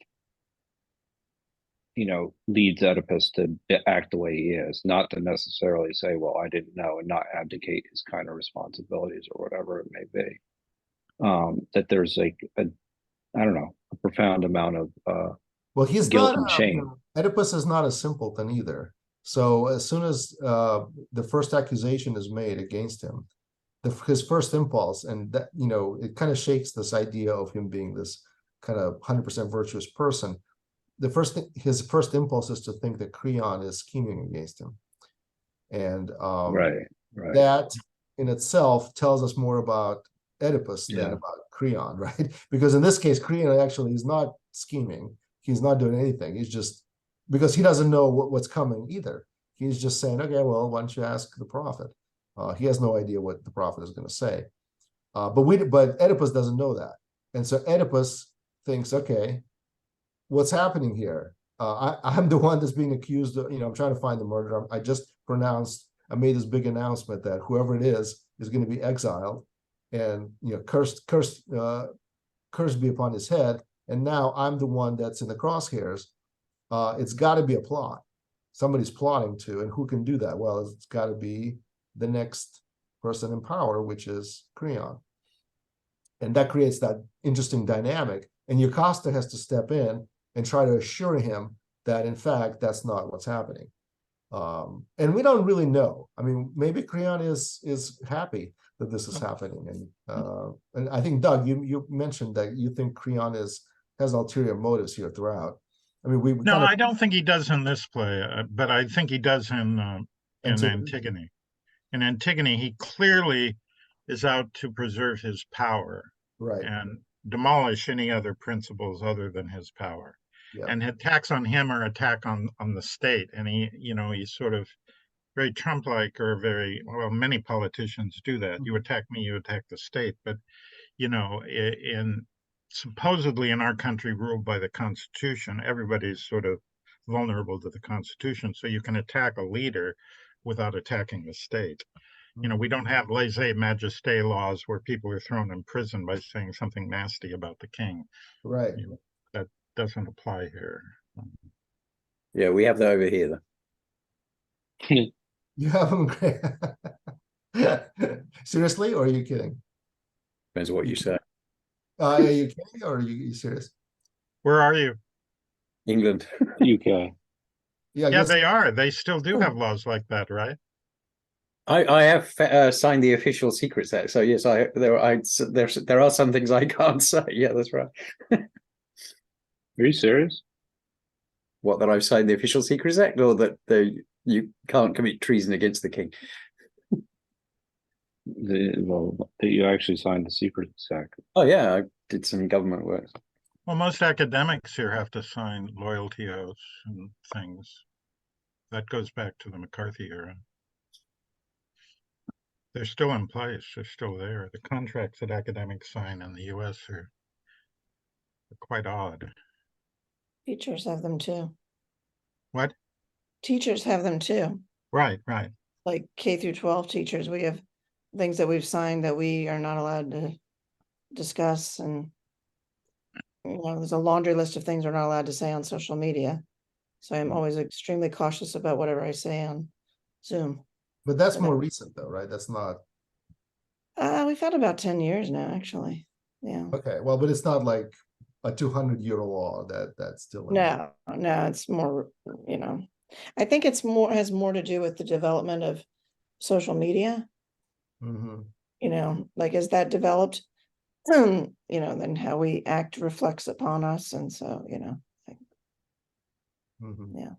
you know, leads Oedipus to act the way he is, not to necessarily say, well, I didn't know, and not abdicate his kind of responsibilities or whatever it may be. That there's like I don't know, a profound amount of well, he's guilt not and shame. You know, Oedipus is not a simpleton either. So as soon as the first accusation is made against him, his first impulse, and that, you know, it kind of shakes this idea of him being this kind of 100% virtuous person. His first impulse is to think that Creon is scheming against him, and right. that in itself tells us more about Oedipus than about Creon, right? Because in this case, Creon actually is not scheming. He's not doing anything. He's just, because he doesn't know what's coming either. He's just saying, okay, well, why don't you ask the prophet? He has no idea what the prophet is going to say. But Oedipus doesn't know that. And so Oedipus thinks, okay, what's happening here? I'm the one that's being accused of, I'm trying to find the murderer. I made this big announcement that whoever it is going to be exiled and, cursed be upon his head. And now I'm the one that's in the crosshairs. It's got to be a plot. Somebody's plotting to, and who can do that? Well, it's got to be the next person in power, which is Creon. And that creates that interesting dynamic. And Jocasta has to step in and try to assure him that, in fact, that's not what's happening. And we don't really know. I mean, maybe Creon is happy that this is happening. And I think, Doug, you mentioned that you think Creon has ulterior motives here throughout. I mean, we no, I don't think he does in this play, but I think he does in Antigone. In Antigone, he clearly is out to preserve his power, right, and demolish any other principles other than his power. Yeah. And attacks on him are attack on the state. And he's sort of very Trump-like, or very, well, many politicians do that. You attack me, you attack the state. But, supposedly in our country ruled by the Constitution, everybody's sort of vulnerable to the Constitution. So you can attack a leader without attacking the state. We don't have lèse-majesté laws where people are thrown in prison by saying something nasty about the king. Right. That doesn't apply here. Yeah, we have that over here, though. You have them. Seriously, or are you kidding? Depends what you say. Are you kidding, or are you serious? Where are you? England. UK. Yeah, they are. They still do have laws like that, right? I have signed the official Secrets Act, so yes, there are some things I can't say. Yeah, that's right. Are you serious? What, that I've signed the official Secrets Act, or that you can't commit treason against the king? That you actually signed the Secrets Act. Oh yeah, I did some government work. Well, most academics here have to sign loyalty oaths and things. That goes back to the McCarthy era. They're still in place. They're still there. The contracts that academics sign in the U.S. are quite odd. Teachers have them too. What? Teachers have them too. Right. Like K through 12 teachers, we have things that we've signed that we are not allowed to discuss, and there's a laundry list of things we're not allowed to say on social media. So I'm always extremely cautious about whatever I say on Zoom. But that's more recent, though, right? That's not. We've had about 10 years now, actually. Yeah. Okay, well, but it's not like a 200-year law that's still. No, it's more. I think it's has more to do with the development of social media. Mm-hmm. Like as that developed, then how we act reflects upon us, and so Mm-hmm. Yeah.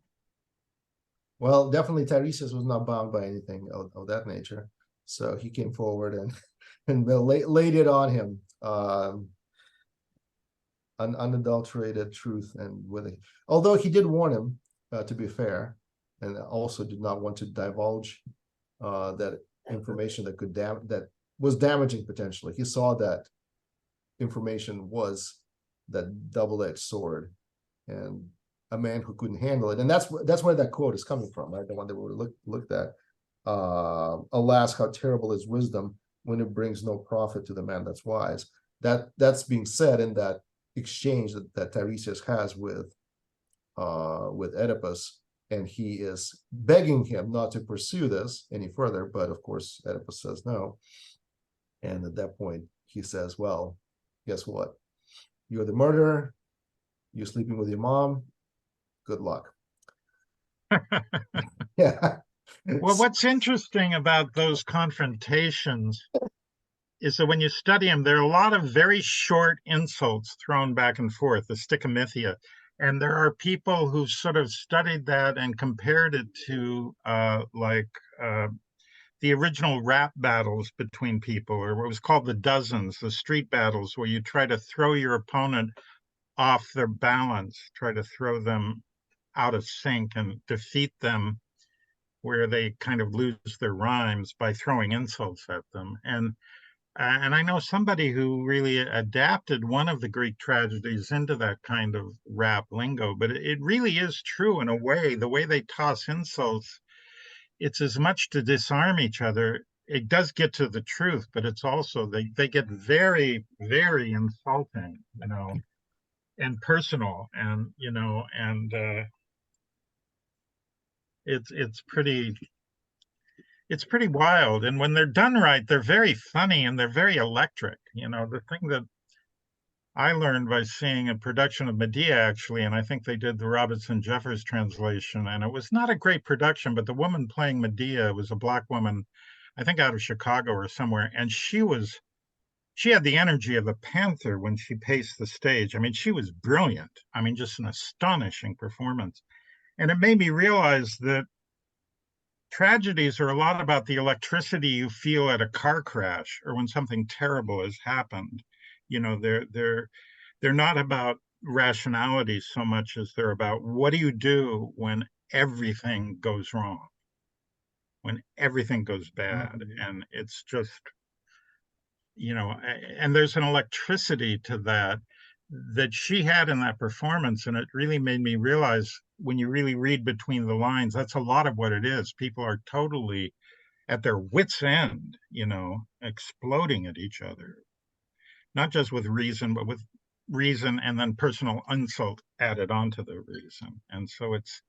Well, definitely Tiresias was not bound by anything of that nature. So he came forward and laid it on him, an unadulterated truth. And although he did warn him, to be fair, and also did not want to divulge that information that was damaging potentially. He saw that information was that double-edged sword, and a man who couldn't handle it. And that's where that quote is coming from, right? The one that we looked at. Alas, how terrible is wisdom when it brings no profit to the man that's wise. That's being said in that exchange that Tiresias has with Oedipus, and he is begging him not to pursue this any further, but of course Oedipus says no. And at that point he says, well, guess what? You're the murderer, you're sleeping with your mom, good luck. Yeah. Well, what's interesting about those confrontations is that when you study them, there are a lot of very short insults thrown back and forth, the stichomythia. And there are people who sort of studied that and compared it to the original rap battles between people, or what was called the dozens, the street battles, where you try to throw your opponent off their balance, try to throw them out of sync and defeat them where they kind of lose their rhymes by throwing insults at them. And I know somebody who really adapted one of the Greek tragedies into that kind of rap lingo, but it really is true in a way. The way they toss insults, it's as much to disarm each other. It does get to the truth, but it's also they get very, very insulting, and personal, and it's pretty wild. And when they're done right, they're very funny and they're very electric. The thing that I learned by seeing a production of Medea, actually, and I think they did the Robinson Jeffers translation, and it was not a great production, but the woman playing Medea was a Black woman, I think out of Chicago or somewhere, and she had the energy of a panther when she paced the stage. I mean, she was brilliant. I mean, just an astonishing performance. And it made me realize that tragedies are a lot about the electricity you feel at a car crash or when something terrible has happened. They're not about rationality so much as they're about what do you do when everything goes wrong, when everything goes bad. And it's just, and there's an electricity to that she had in that performance. And it really made me realize, when you really read between the lines, that's a lot of what it is. People are totally at their wits' end, exploding at each other, not just with reason, but with reason and then personal insult added onto the reason. And so it's,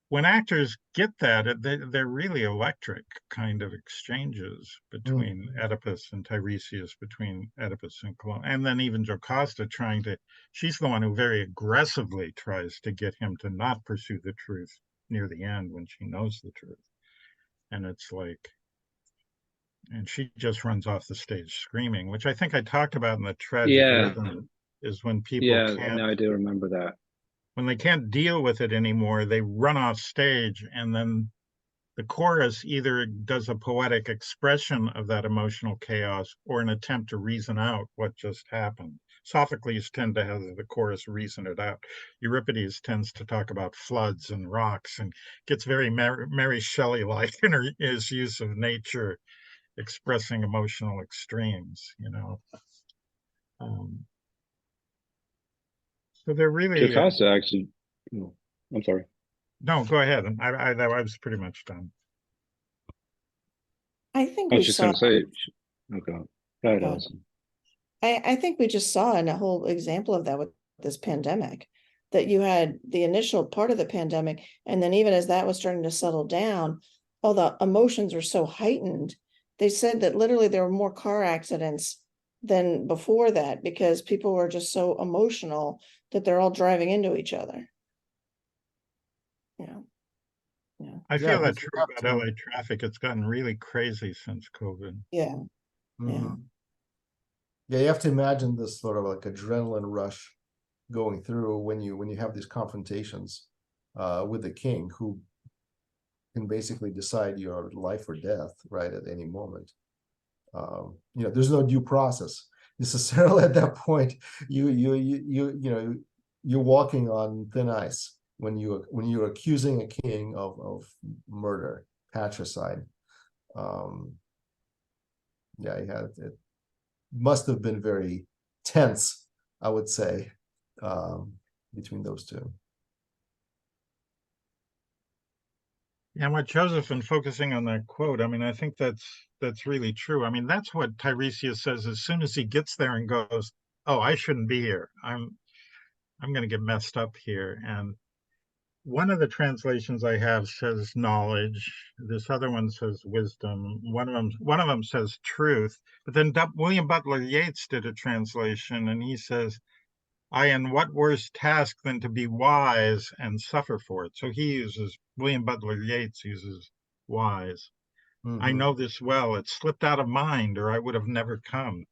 when actors get that, they're really electric kind of exchanges between Oedipus and Tiresias, between Oedipus and Cologne, and then even Jocasta she's the one who very aggressively tries to get him to not pursue the truth near the end when she knows the truth. And it's like, and she just runs off the stage screaming, which I think I talked about in the tragic rhythm, is when people I do remember that. When they can't deal with it anymore, they run off stage, and then the chorus either does a poetic expression of that emotional chaos or an attempt to reason out what just happened. Sophocles tends to have the chorus reason it out. Euripides tends to talk about floods and rocks and gets very Mary Shelley-like in his use of nature, expressing emotional extremes, So they're really. Jocasta actually. I'm sorry. No, go ahead. I was pretty much done. I think I was just going to say. Okay. Go ahead, Allison. I think we just saw in a whole example of that with this pandemic, that you had the initial part of the pandemic, and then even as that was starting to settle down, all the emotions were so heightened. They said that literally there were more car accidents than before that because people were just so emotional that they're all driving into each other. I feel that's true about LA traffic. It's gotten really crazy since COVID. Yeah. Yeah, you have to imagine this sort of like adrenaline rush going through when you have these confrontations with the king, who can basically decide your life or death right at any moment. There's no due process necessarily at that point. You're walking on thin ice when you're accusing a king of murder, patricide. It must have been very tense, I would say, between those two. And what Joseph, in focusing on that quote, I mean, I think that's really true. I mean, that's what Tiresias says as soon as he gets there and goes, "Oh, I shouldn't be here. I'm going to get messed up here." And one of the translations I have says knowledge. This other one says wisdom. One of them says truth. But then William Butler Yeats did a translation, and he says, and what worse task than to be wise and suffer for it? So William Butler Yeats uses wise. I know this well. It slipped out of mind, or I would have never come.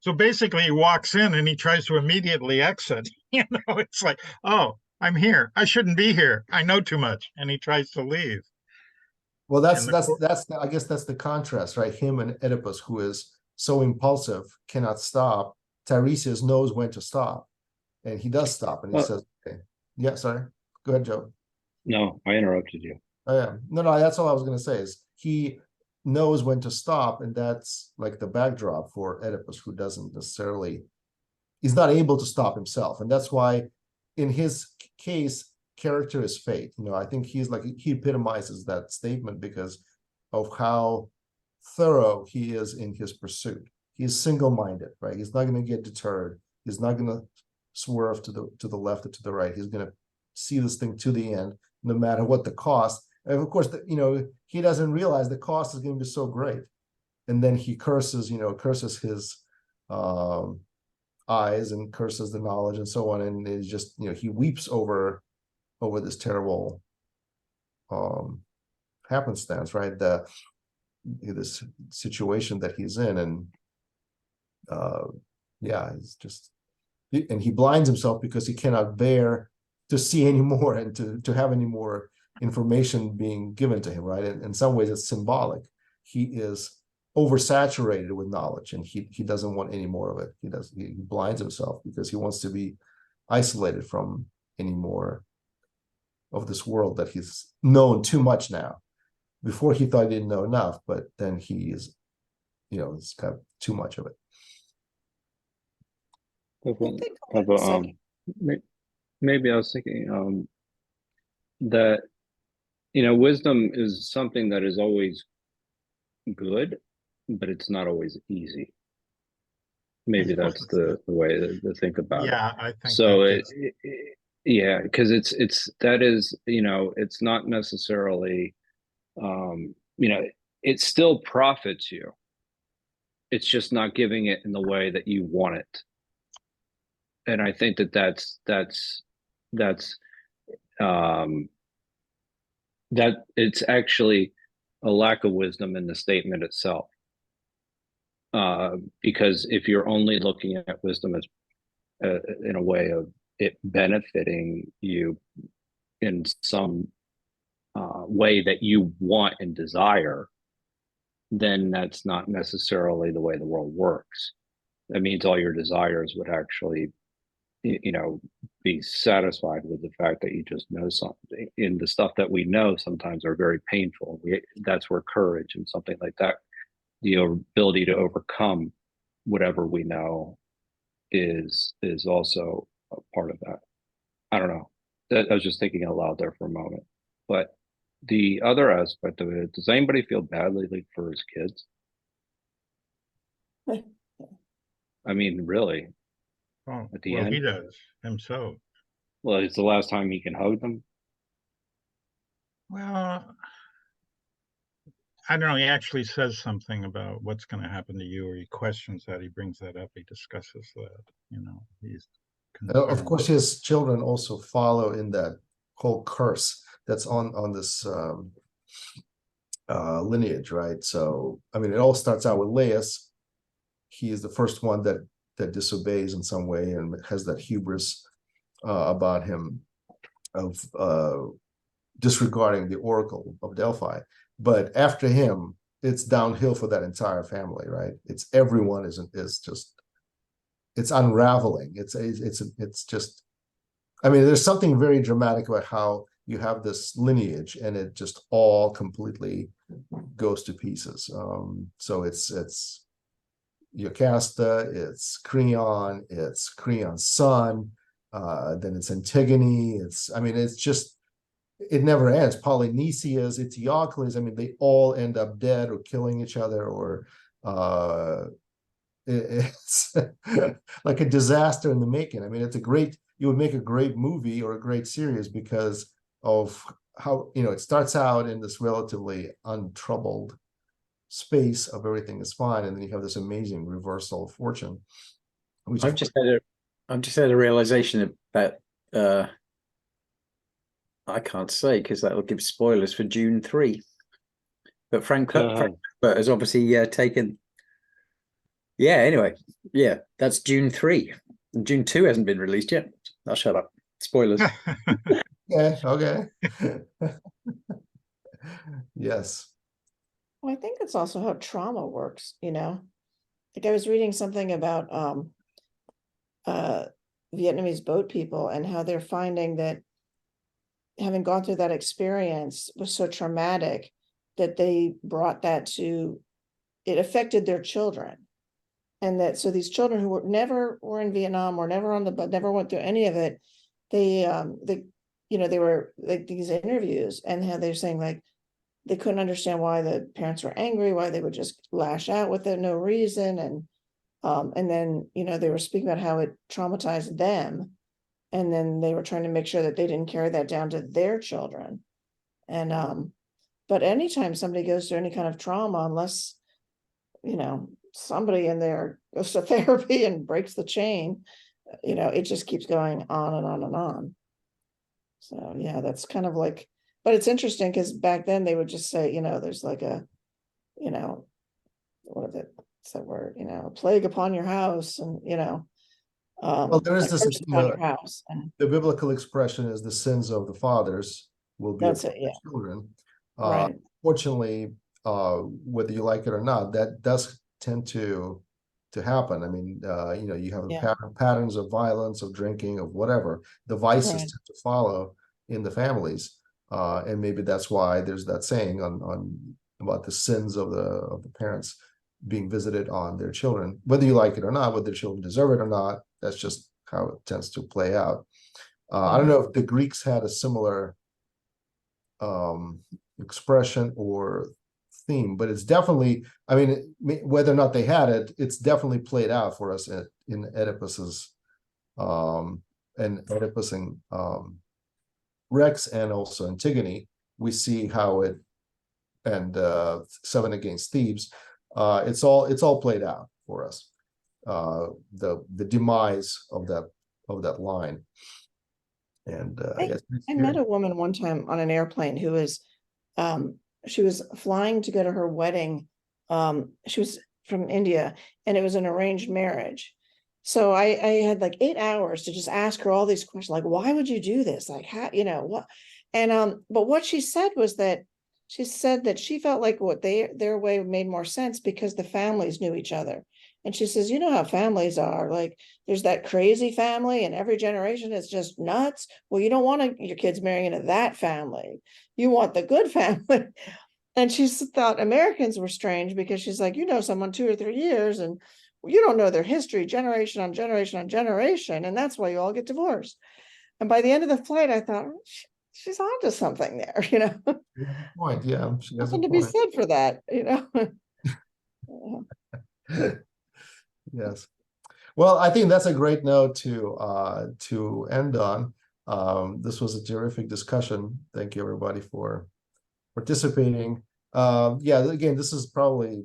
So basically he walks in and he tries to immediately exit. It's like, oh, I'm here. I shouldn't be here. I know too much. And he tries to leave. Well, And the that's I guess that's the contrast, right? Him and Oedipus, who is so impulsive, cannot stop. Tiresias knows when to stop, and he does stop, and he Well, says, "Okay, yeah, sorry, go ahead, Joe." no, I interrupted you. Oh yeah, no, that's all I was gonna say is he knows when to stop, and that's like the backdrop for Oedipus, who doesn't necessarily, he's not able to stop himself, and that's why, in his case, character is fate. You know, I think he's like he epitomizes that statement because of how thorough he is in his pursuit. He's single-minded, right? He's not going to get deterred. He's not going to swerve to the left or to the right. He's going to see this thing to the end, no matter what the cost. And of course, you know, he doesn't realize the cost is going to be so great. And then he curses, you know, curses his eyes and curses the knowledge and so on. And it's just, you know, he weeps over this terrible happenstance, right? This situation that he's in, and yeah, it's just, and he blinds himself because he cannot bear to see anymore and to have any more information being given to him, right? And in some ways it's symbolic. He is oversaturated with knowledge, and he doesn't want any more of it. He blinds himself because he wants to be isolated from any more of this world that he's known too much now. Before he thought he didn't know enough, but then he is, you know, it's got too much of it. Maybe I was thinking that, you know, wisdom is something that is always good, but it's not always easy. Maybe that's the way to think about it. Yeah, I think so. Yeah, because that is, you know, it's not necessarily, you know, it still profits you. It's just not giving it in the way that you want it. And I think that's that it's actually a lack of wisdom in the statement itself. Because if you're only looking at wisdom as in a way of it benefiting you in some way that you want and desire, then that's not necessarily the way the world works. That means all your desires would actually, you know, be satisfied with the fact that you just know something. And the stuff that we know sometimes are very painful. That's where courage and something like that, the ability to overcome whatever we know, is also a part of that. I don't know. I was just thinking out loud there for a moment. But the other aspect of it, does anybody feel badly for his kids? I mean, really? Oh, at the well, end? he does himself. Well, it's the last time he can hug them. Well, I don't know. He actually says something about what's going to happen to you, or he questions that. He brings that up. He discusses that. You know, he's of course, his children also follow in that whole curse that's on this lineage, right? So, I mean, it all starts out with Laius. He is the first one that disobeys in some way and has that hubris about him of disregarding the oracle of Delphi. But after him, it's downhill for that entire family, right? It's everyone is just, it's unraveling. It's just, I mean, there's something very dramatic about how you have this lineage and it just all completely goes to pieces. So it's Jocasta, it's Creon, it's Creon's son, then it's Antigone. I mean, it's just, it never ends. Polynesias, Eteocles, I mean, they all end up dead or killing each other, or it's like a disaster in the making. I mean, you would make a great movie or a great series because of how, you know, it starts out in this relatively untroubled space of everything is fine, and then you have this amazing reversal of fortune. I've just had a realization about I can't say because that will give spoilers for June 3. But Frank has obviously taken. Yeah. Anyway, yeah, that's June 3. And June 2 hasn't been released yet. I'll shut up. Spoilers. Yeah. Okay. Yes. Well, I think it's also how trauma works, you know? Like I was reading something about Vietnamese boat people and how they're finding that having gone through that experience was so traumatic that they brought that to, it affected their children. And that, so these children who never were in Vietnam or never on the boat, never went through any of it, they they were like these interviews and how they're saying like, they couldn't understand why the parents were angry, why they would just lash out with no reason. And then, they were speaking about how it traumatized them. And then they were trying to make sure that they didn't carry that down to their children. And, but anytime somebody goes through any kind of trauma, unless, somebody in there goes to therapy and breaks the chain, it just keeps going on and on and on. So, yeah, that's kind of like, but it's interesting because back then they would just say, there's like a, what is it? What's that word? A plague upon your house, and Well, there is a this, curse upon your house, and the biblical expression is the sins of the fathers will be that's upon it. the Yeah, children. right. Fortunately, whether you like it or not, that does tend to happen. I mean, you have Yeah. patterns of violence, of drinking, of whatever. The vices Right. tend to follow in the families, and maybe that's why there's that saying on about the sins of the parents being visited on their children, whether you like it or not, whether the children deserve it or not. That's just how it tends to play out. I don't know if the Greeks had a similar expression or theme, but it's definitely, I mean, whether or not they had it, it's definitely played out for us in Oedipus's and Oedipus and Rex, and also Antigone. We see how it, and Seven Against Thebes, it's all played out for us. The demise of that line. And yes, I met a woman one time on an airplane who was, she was flying to go to her wedding. She was from India, and it was an arranged marriage. So I had like 8 hours to just ask her all these questions, like, why would you do this? Like, how, what? And but what she said was that she said that she felt like what their way made more sense because the families knew each other. And she says, you know how families are, like there's that crazy family and every generation is just nuts. Well, you don't want your kids marrying into that family. You want the good family. And she thought Americans were strange because she's like, someone 2 or 3 years and you don't know their history, generation on generation on generation. And that's why you all get divorced. And by the end of the flight, I thought, she's onto something there, point, yeah, she has a Nothing to be point. said for that, Yes. Well, I think that's a great note to end on. This was a terrific discussion. Thank you, everybody, for participating. Yeah, again, this is probably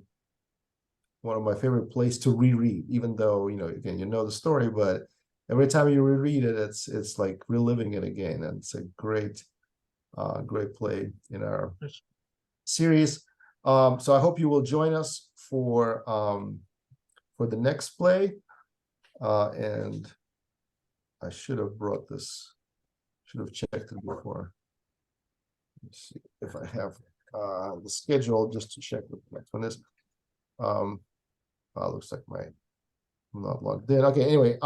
one of my favorite plays to reread, even though, again, the story, but every time you reread it, it's like reliving it again. And it's a great play in our series. So I hope you will join us for the next play. And I should have brought this, should have checked it before. Let's see if I have the schedule just to check what the next one is. Looks like I'm not logged in. Okay, anyway,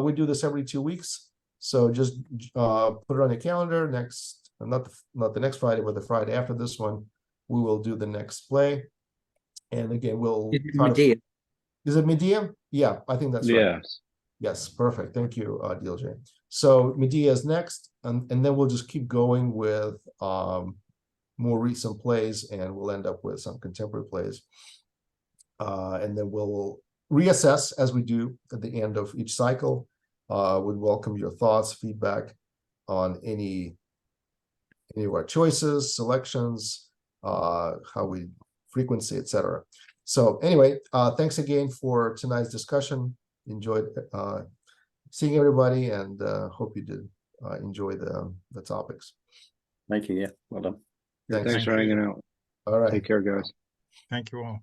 we do this every 2 weeks. So just put it on your calendar. Next, not the next Friday, but the Friday after this one, we will do the next play. And again, we'll try to, is it Medea? Yeah, I think that's right. Yes. Yes, perfect. Thank you, DLJ. So Medea is next, and then we'll just keep going with more recent plays, and we'll end up with some contemporary plays. And then we'll reassess as we do at the end of each cycle. We'd welcome your thoughts, feedback on any of our choices, selections, how we frequency, etc. So anyway, thanks again for tonight's discussion. Enjoyed seeing everybody, and hope you did enjoy the topics. Thank you. Yeah, well done. Thanks for hanging out. All right. Take care, guys. Thank you all.